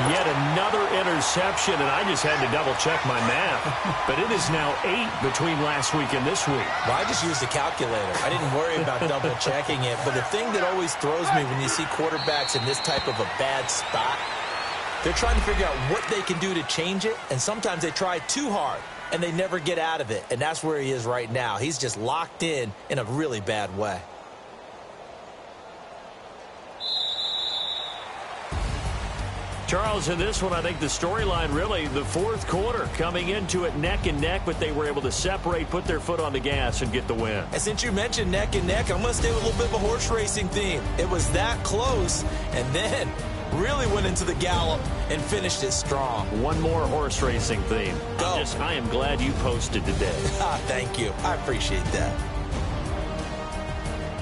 Yet another interception, and I just had to double-check my math. But it is now 8 between last week and this week. Well, I just used a calculator. I didn't worry about double-checking it. But the thing that always throws me when you see quarterbacks in this type of a bad spot, they're trying to figure out what they can do to change it, and sometimes they try too hard, and they never get out of it. And that's where he is right now. He's just locked in a really bad way. Charles, in this one, I think the storyline really, the fourth quarter, coming into it neck and neck, but they were able to separate, put their foot on the gas, and get the win. And since you mentioned neck and neck, I'm going to stay with a little bit of a horse racing theme. It was that close, and then really went into the gallop and finished it strong. One more horse racing theme. Go. I am glad you posted today. Thank you. I appreciate that.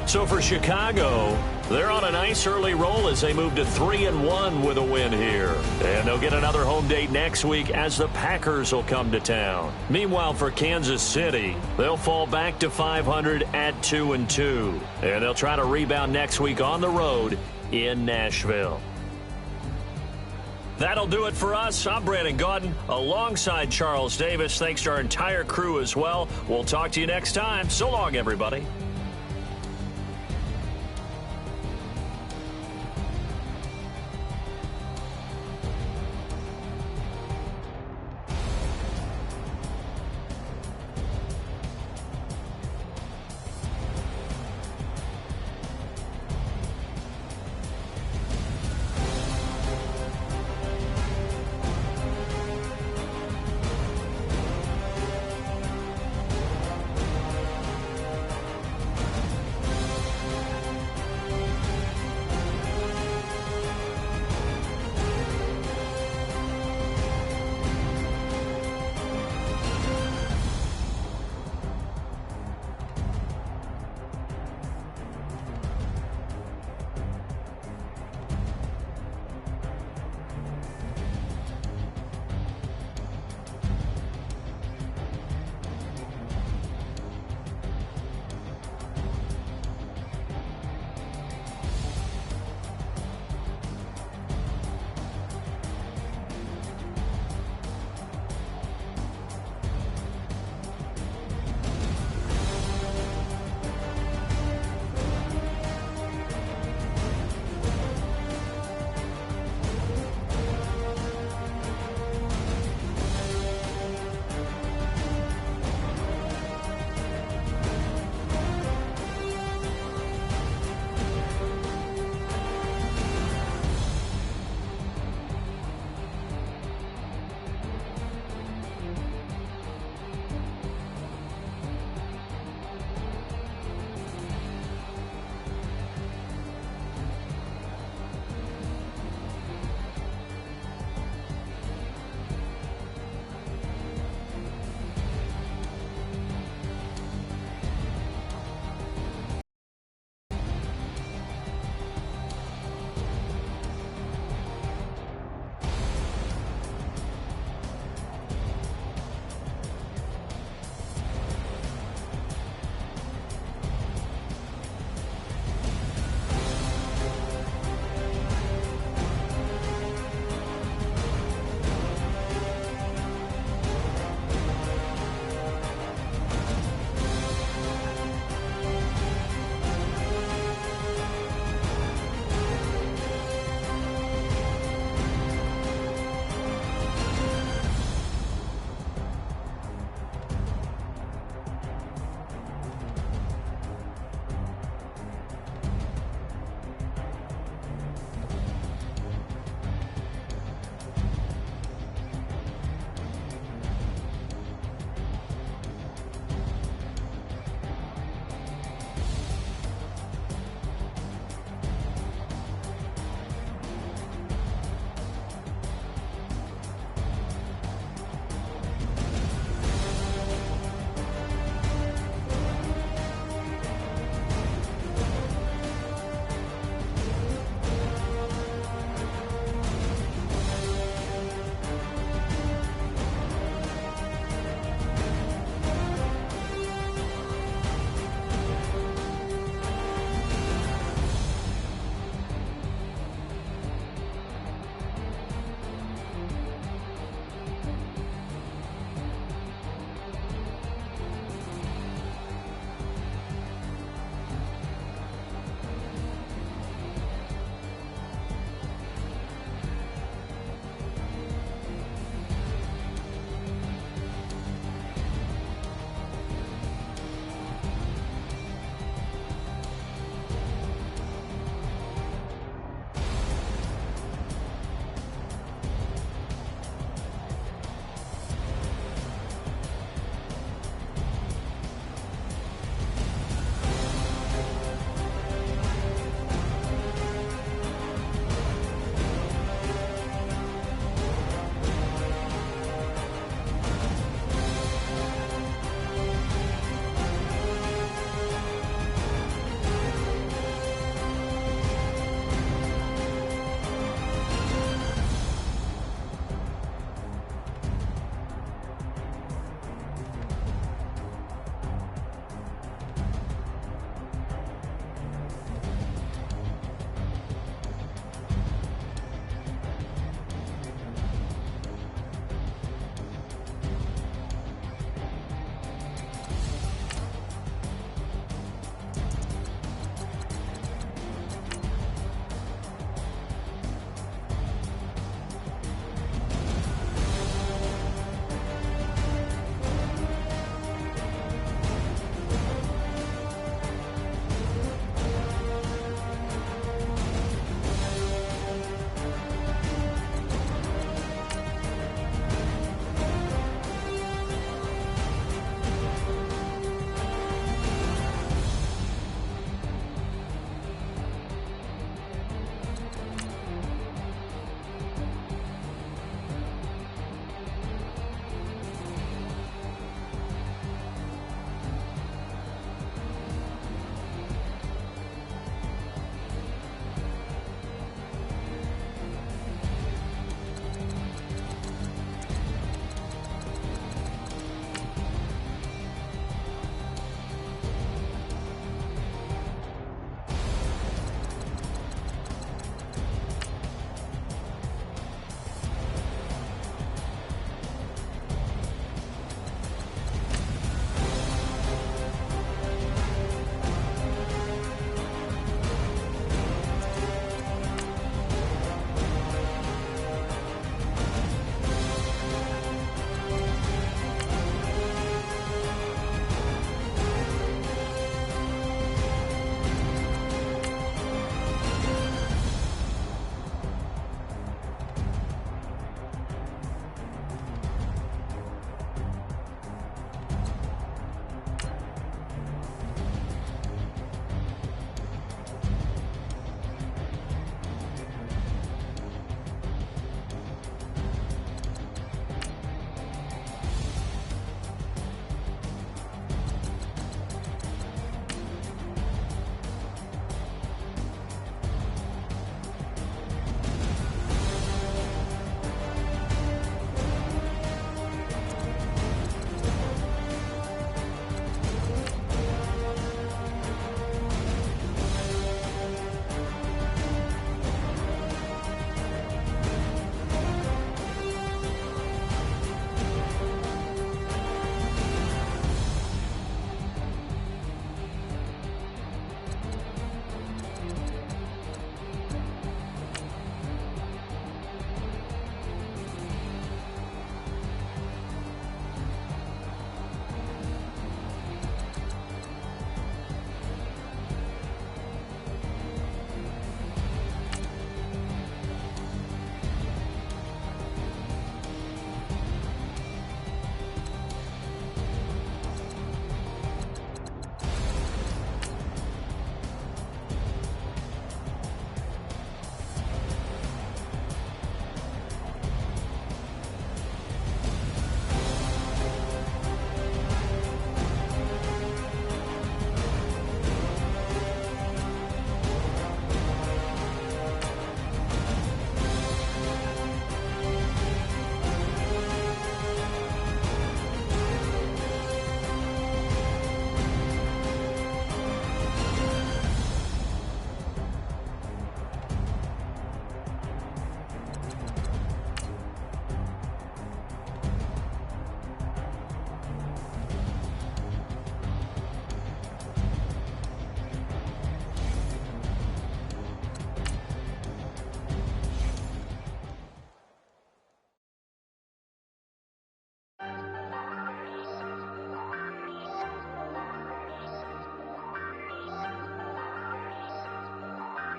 So for Chicago, they're on a nice early roll as they move to 3-1 with a win here. And they'll get another home date next week as the Packers will come to town. Meanwhile, for Kansas City, they'll fall back to 500 at 2-2. And they'll try to rebound next week on the road in Nashville. That'll do it for us. I'm Brandon Gaudin alongside Charles Davis. Thanks to our entire crew as well. We'll talk to you next time. So long, everybody.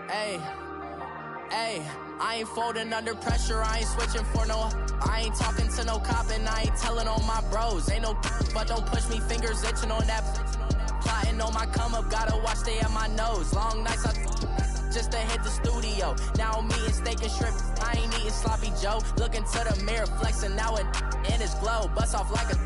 Ayy, I ain't folding under pressure, I ain't switching for no. I ain't talking to no cop and I ain't telling on my bros. Ain't no but don't push me, fingers itching on that. Plotting on my come up, gotta watch stay at my nose. Long nights just to hit the studio. Now I'm eating steak and shrimp, I ain't eating sloppy Joe. Looking to the mirror, flexing now it in his glow. Bust off like a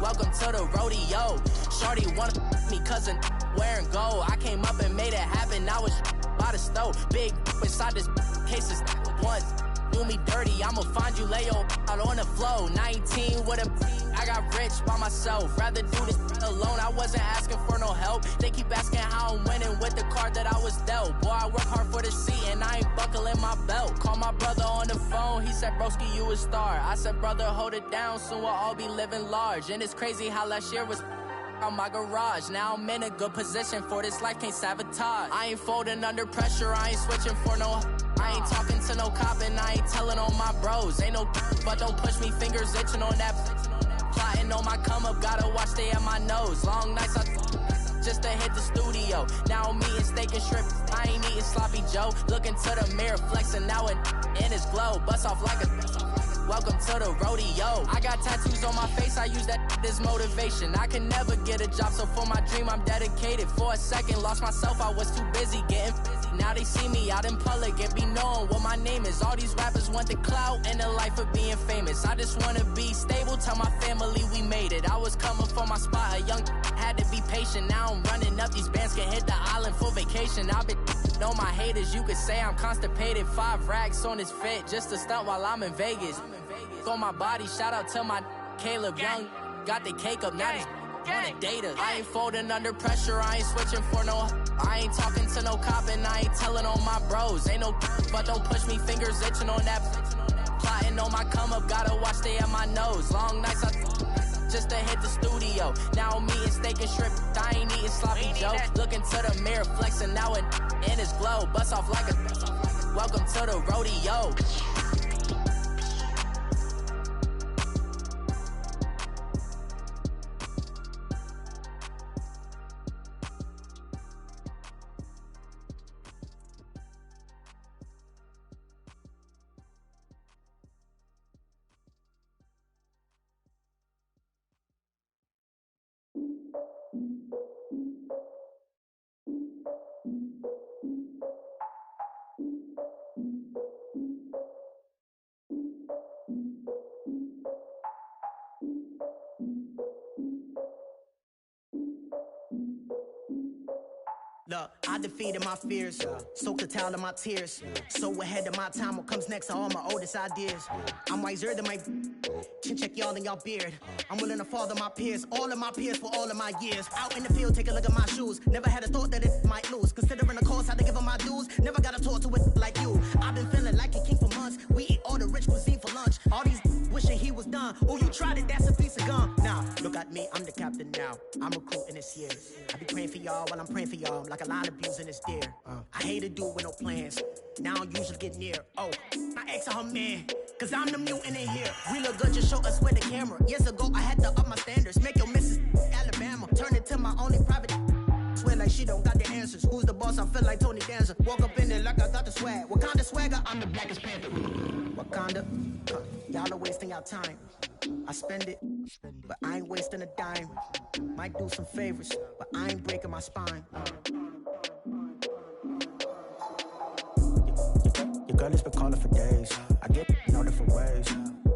welcome to the rodeo. Shorty wanna me cousin wearing gold. I came up and made it happen, I was by the stove. Big inside this cases once. Do me dirty, I'ma find you, lay your out on the floor. 19 with a I got rich by myself. Rather do this alone, I wasn't asking for no help. They keep asking how I'm winning with the card that I was dealt. Boy, I work hard for the seat and I ain't buckling my belt. Call my brother on the phone, he said, broski, you a star. I said, brother, hold it down, soon we'll all be living large. And it's crazy how last year was on my garage. Now I'm in a good position for this life, can't sabotage. I ain't folding under pressure, I ain't switching for no. I ain't talking to no cop and I ain't telling on my bros. Ain't no but don't push me, fingers itching on that. Plotting on my come up, gotta watch stay at my nose. Long nights just to hit the studio. Now I'm eating steak and shrimp, I ain't eating sloppy Joe. Looking to the mirror, flexing now it in his glow. Bust off like a welcome to the rodeo. I got tattoos on my face, I use that as motivation. I can never get a job, so for my dream I'm dedicated. For a second, lost myself, I was too busy getting busy. Now they see me out in public and be knowing what my name is. All these rappers want the clout and the life of being famous. I just wanna be stable, tell my family we made it. I was coming for my spot, a young had to be patient. Now I'm running up, these bands can hit the island for vacation. I've been know my haters, you could say I'm constipated. 5 racks on his fit, just to stunt while I'm in Vegas. On my body, shout out to my Caleb Young. Got the cake up, now he's wanna date us. I ain't folding under pressure, I ain't switching for no. I ain't talking to no cop and I ain't telling on my bros. Ain't no but don't push me, fingers itching on that. Plotting on my come up, gotta watch stay at my nose. Long nights just to hit the studio. Now I'm eating steak and shrimp, I ain't eating sloppy Joe. Looking to the mirror, flexing now it in his glow. Bust off like a welcome to the rodeo. Look, I defeated my fears, soaked the towel of my tears. So ahead of my time, what comes next are all my oldest ideas. I'm wiser than my chin check y'all in y'all beard. I'm willing to father my peers, all of my peers for all of my years. Out in the field, take a look at my shoes. Never had a thought that it might lose. Considering the cost, I had to give them my dues. Never got to talk to it like you. I've been feeling like a king for months. We eat all the rich cuisine for lunch. All these wishing he was done. Oh, you tried it, that's a piece of gum. Now, look at me, I'm the captain now. I'm recruiting this year. I be praying for y'all while I'm praying for y'all. Like a line of abusing this deer. I hate to do it with no plans. Now I usually get near. Oh, I ex her man. Cause I'm the mutant in here. We look good, just show us where the camera. Years ago, I had to up my standards. Make your missus Alabama. Turn it to my only private. Swear like she don't got the answers. Who's the boss? I feel like Tony Danza. Walk up in there like I got the swag. What kind of swagger? I'm the blackest panther. Wakanda. Y'all are wasting your time. I spend it, but I ain't wasting a dime. Might do some favors, but I ain't breaking my spine. Your girl has been calling for days. I get in all different ways.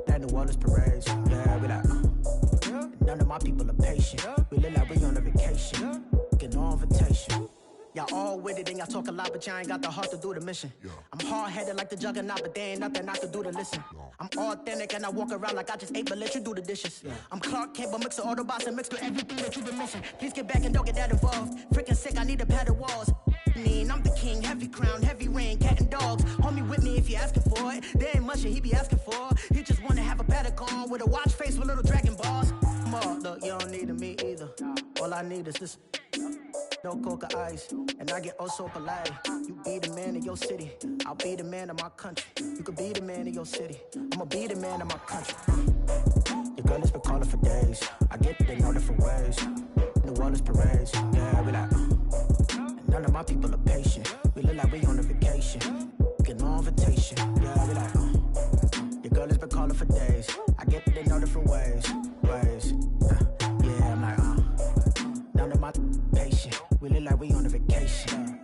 That New Orleans parades. Yeah, we like, none of my people are patient. We look like we on a vacation. Get no invitation. Y'all all with it and y'all talk a lot, but y'all ain't got the heart to do the mission. I'm hard-headed like the juggernaut, but there ain't nothing I can do to listen. I'm authentic and I walk around like I just ate, but let you do the dishes. I'm Clark Kent, but mix the Autobots and mix with everything that you've been missing. Please get back and don't get that involved. Freaking sick, I need a pad of walls. I'm the king, heavy crown, heavy rain, cat and dogs. Homie with me if you're asking for it. There ain't much that he be asking for. He just wanna have a paddock on with a watch face with little dragon balls. Look, you don't need me either. All I need is this. No coca ice, and I get oh so polite. You be the man of your city, I'll be the man of my country. You could be the man of your city, I'ma be the man of my country. Your girl has been calling for days. I get it in all different ways. New Orleans parades, yeah, we like. None of my people are patient. We look like we on a vacation. vacation. Get no invitation. Yeah, we like, your girl has been calling for days. I get they know different ways. Yeah, I'm like, none of my patient. We look like we on a vacation.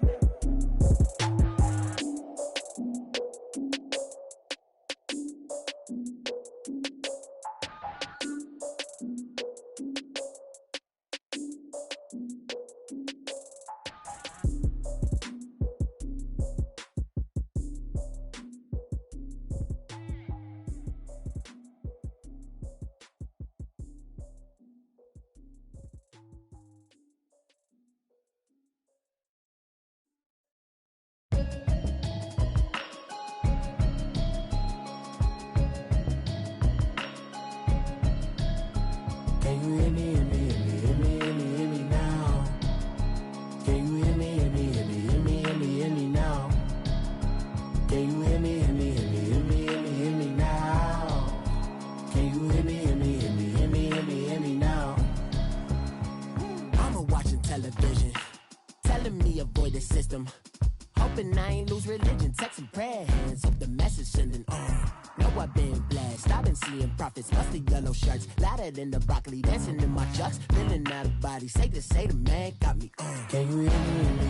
Hoping I ain't lose religion, texting prayer hands, hope the message sending on. Know I've been blessed, I've been seeing prophets, busted yellow shirts, louder than the broccoli, dancing in my chucks, feeling out of body, say the man got me on. Can you hear me, hear me,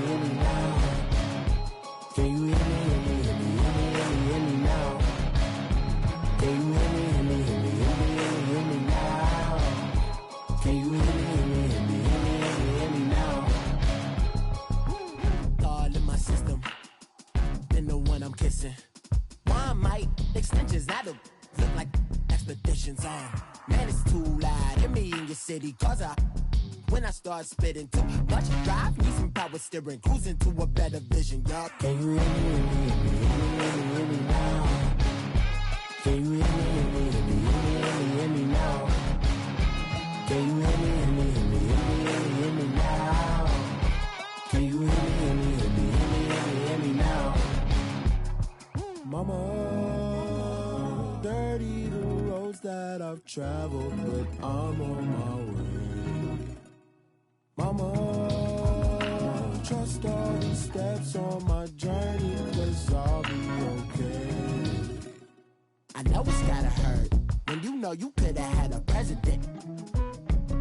hear me now? Can you hear me, hear me, hear me, hear me now? Can you hear me, hear me, hear me, hear me now? Can you hear me, hear me, hear me, hear me now? All in my system, been the one I'm kissing. One might extensions that'll look like expeditions on. Man, it's too loud. Hear me in your city, cause when I start spitting too much drive, need some power steering, cruising to a better vision, y'all. Can you hear me, hear me, hear me, hear me now? Can you hear me, hear me, hear me, hear me now? Can you hear me, hear me, hear me, hear me now? Can you hear me, hear me, hear me, hear me now? Mama, dirty the roads that I've traveled, but I'm on my way. Mama, trust all these steps on my journey, 'cause I'll be okay. I know it's gotta hurt when you know you could've had a president.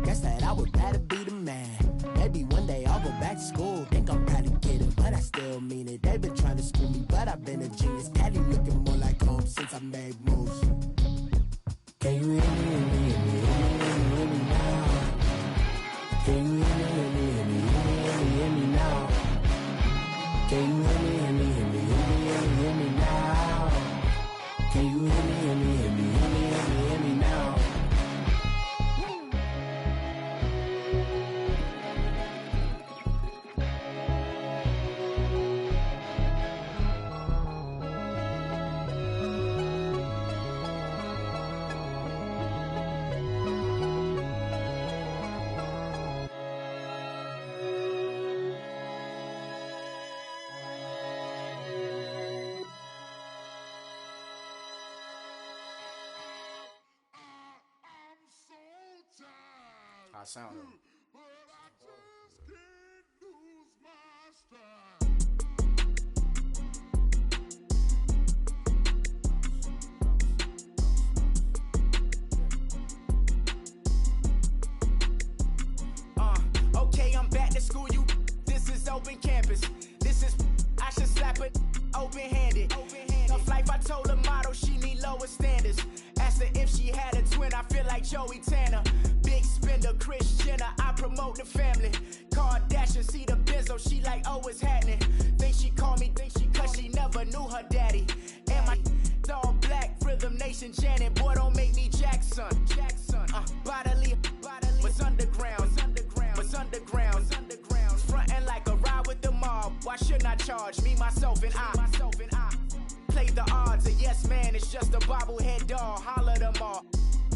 Guess that I would rather be the man. Maybe one day I'll go back to school. Think I'm probably kidding, but I still mean it. They've been trying to school me, but I've been a genius. Caddy looking more like home since I made moves. Can you hear me, hear me, hear me, hear me now? Can you hear me, hear me, hear me, hear me now? Can you hear me, hear me, hear me, hear me now? Can you hear me, hear me, hear me, hear me now? I sound it. Okay, I'm back to school, you. This is open campus. This is, I should slap it open-handed. Tough life, I told her motto, she need lower standards. Asked her if she had a twin, I feel like Joey Tanner. Big spender, Kris Jenner, I promote the family. Kardashian, see the Benzo, she like, oh, it's happening. Think she called me, cause she never knew her daddy. And my all black, Rhythm Nation, Janet, boy, don't make me Jackson. Bodily, was underground, frontin' like a ride with the mob. Why shouldn't I charge me, myself, and I? Play the odds, a yes man, it's just a bobblehead doll. Holler them all.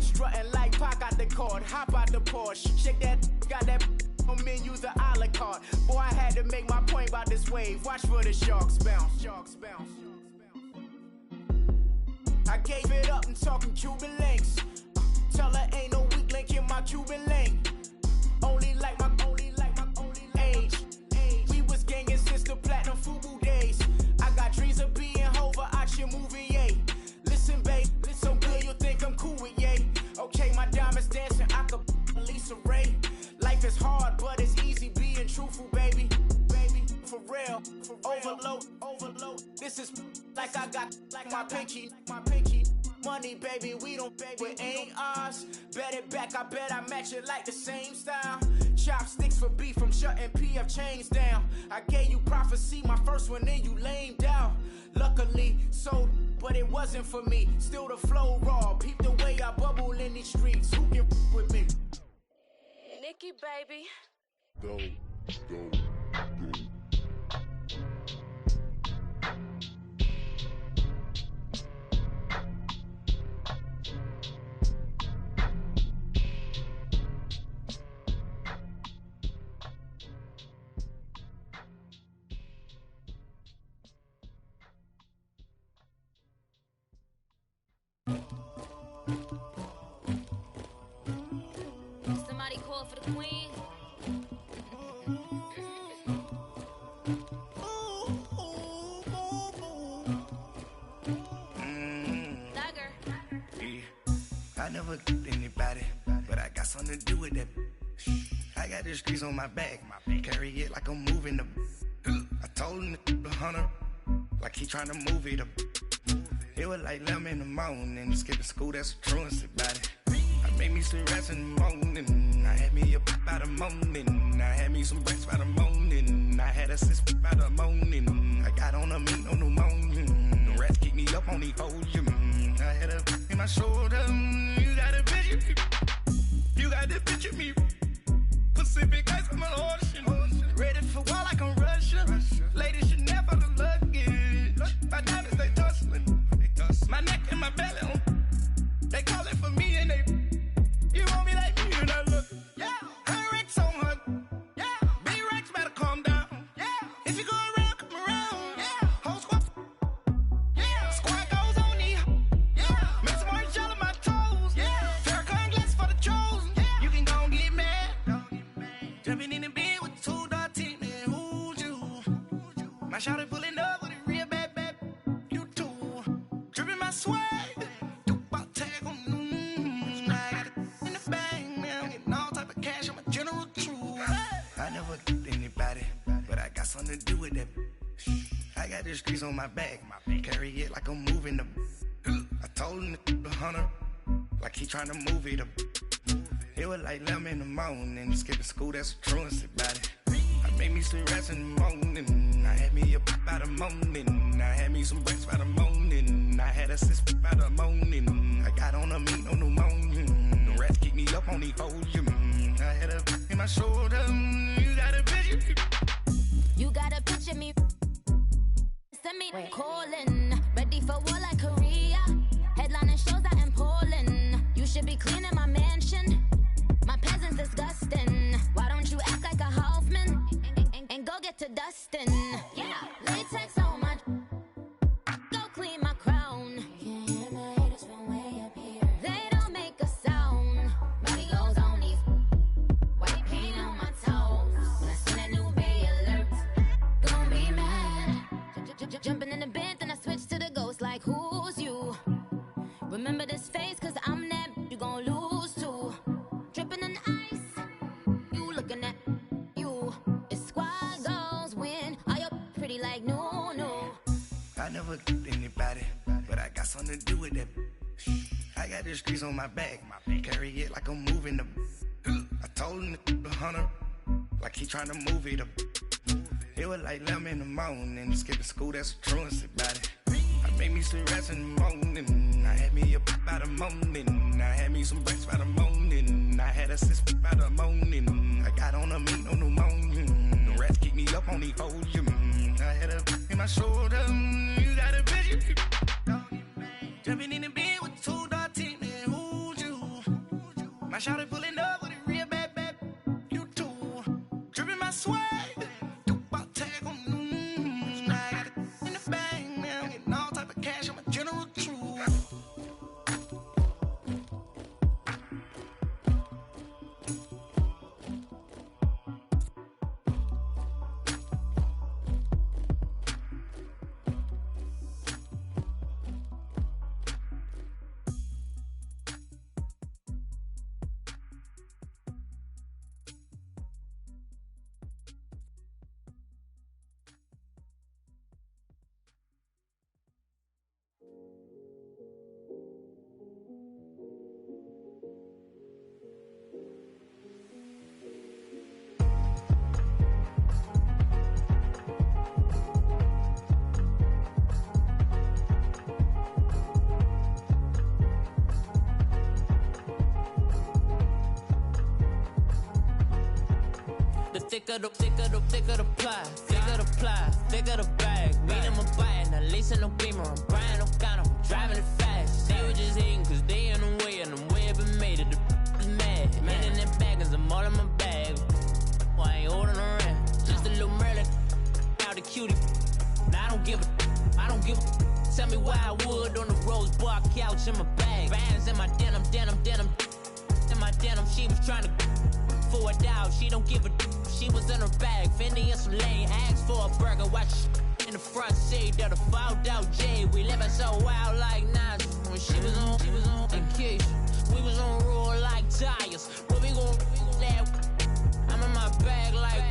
Strutting like Pac out the court, hop out the Porsche. Shake that, got that on menus, the a la carte. Boy, I had to make my point about this wave. Watch for the sharks bounce. I gave it up and talking Cuban links. Tell her ain't no weak link in my Cuban link. Only like my age. We was gangin' since the platinum FUBU days. overload. This is like I got like my pinky. Money, baby, we don't pay, it ain't ours. Bet it back, I bet I match it like the same style. Chopsticks for beef from shutting PF chains down. I gave you prophecy, my first one, then you lamed out. Luckily, sold, but it wasn't for me. Still the flow raw, peep the way I bubble in these streets. Who can with me? Nikki, baby. Go. Somebody call for the queen. I never did anybody, but I got something to do with that. I got the streets on my back, carry it like I'm moving the. I told him the hunter, like he trying to move it up. It was like 11 in the morning, skipping school, that's a truancy about it. I made me some rest in the morning, I had me a pop by the morning, I had me some breaks by the morning, I had a sis by the morning, I got on a meat, no pneumonia, the rats keep me up on the ocean, I had a in my shoulder, you got a picture, you got the picture me, Pacific ice on my ocean, ready for war like I'm Russian, ladies should never the luggage, my diamonds they tussling, my neck and my belly on. They call it for me and they. You want me like me and I look. Yeah. Her Rex on her. Yeah. B-Rex better calm down. Yeah. If you go around, come around. Yeah. Whole squad. Yeah. Squad goes on me. Yeah. Make some orange gel on my toes. Yeah. Farrakhan glass for the chosen. Yeah. You can go and get mad. Jumping in the bed with 2 dark teeth, man. Who's you? My shawty pulling up with a real bad. You too. Dripping my swag. Something to do with that. I got the streets on my back, carry it like I'm moving the. I told him the hunter, like he trying to move it up. It was like 11 in the morning, skipping school, that's a truancy about it. I made me some rest in the morning, I had me a pop by the morning, I had me some breaks by the morning, I had a sis by the morning, I got on a meat, no pneumonia, the rats keep me up on the ocean, I had a in my shoulder, you got a picture. You gotta picture me. Send me calling. Ready for war like Korea. Headlining shows out in Poland. You should be cleaning my mansion. My peasants disgusting. Why don't you act like a Hoffman and go get to dustin'? Yeah, latex on my. Go clean my crown. Can't hear my haters from way up here. They don't make a sound. Body goes on these. White paint on my toes. When I see that new bay alert. Jumping in the bed, then I switch to the ghost like who's you? Remember this face, cause I'm that you gon' lose too. Dripping in ice, you looking at you. It's squad goals win, are you pretty like no. I never did anybody, but I got something to do with that. I got the streets on my back, carry it like I'm moving the. I told him the hunter, like he trying to move it up. It was like 11 in the morning, skipping school, that's a truancy about it. I made me some rest in the morning, I had me a pop by the morning, I had me some breaks by the morning, I had a sis by the morning, I got on a meat, no pneumonia, the rats keep me up on the ocean, I had a in my shoulder, you got a picture. Jumping in the bed with 2 dark teeth, man, who's you? My shawty pulling up with a real bad, you too. Dripping my swag. thicker the pie, thicker the ply, thicker the bag. Meet him a bite, now listen no beamer. I'm Brian O'Connor, driving it fast. They were just hating cause they in the way, and the way it been made it. The is mad. Man in them baggins, I'm all in my bag. I ain't holding around. Just a little Merlin, out the cutie. Now I don't give a. Tell me why I would on the rose bar couch in my bag. Bands in my denim. In my denim, she was trying to for a $1. She don't give a. She was in her bag. Fendi and some lane. Asked for a burger. Watch in the front seat of the fouled out J. We living so wild like Nas. When she was on vacation. We was on roll like tires. But we gon' laugh. I'm in my bag like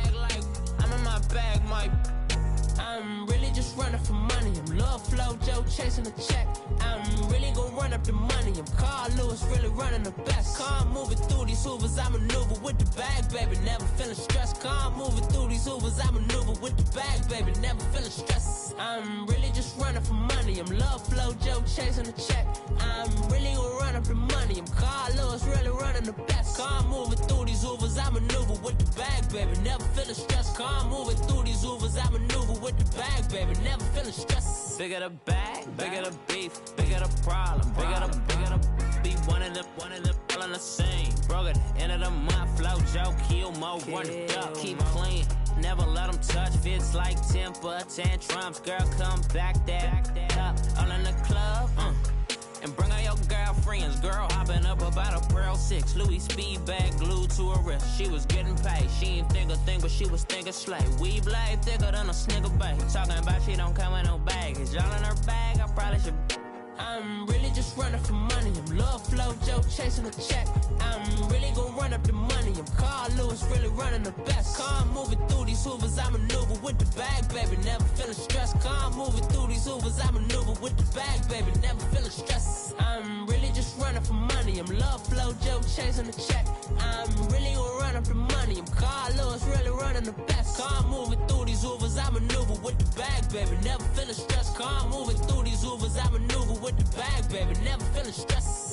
I'm in my bag, Mike. I'm really just running for money. I'm Love Flow Joe chasing the check. I'm really gonna run up the money. I'm Carl Lewis, really running the best. Calm moving through these hoovers, I maneuver with the bag, baby. Never feeling stressed. Calm moving through these hoovers, I maneuver with the bag, baby. Never feeling stressed. I'm really just running for money. I'm Love Flow Joe chasing the check. I'm really gonna run up the money. I'm Carl Lewis, really running the best. Calm moving through these hoovers, I maneuver with the bag, baby. Never feeling stressed. Calm moving through these hoovers, I maneuver with the bag, baby. Never feeling stressed. Bigger the bag, bigger the beef, bigger the problem, bigger the be one of the all in the same. Broke at the end of the month, flow Joe, kill mo, run it up, keep clean. Never let them touch, fits like temper tantrums. Girl, come back that up, all in the club, and bring all your girlfriends. Girl hopping up about a Pearl 6 Louis speed bag glued to her wrist. She was getting paid. She ain't think a thing, but she was thinking slay. We blade thicker than a snigger bag. Talking about she don't come with no baggage. All in her bag, I probably should. I'm really just running for money. I'm Love Flow Joe chasing a check. I'm really gonna run up the money. I'm Carl Lewis, really running the best. Calm moving through these hoovers, I maneuver with the bag, baby. Never feeling stressed. Calm moving through these hoovers, I maneuver with the bag, baby. Never feeling stressed. I'm really just running for money. I'm Love Flow Joe chasing a check. I'm really gonna run up the money. I'm Carl Lewis, really running the best. Calm moving through these hoovers, I maneuver with the bag, baby. Never feeling stressed. Calm moving through these hoovers, I maneuver with the bag, baby. Never feeling stressed.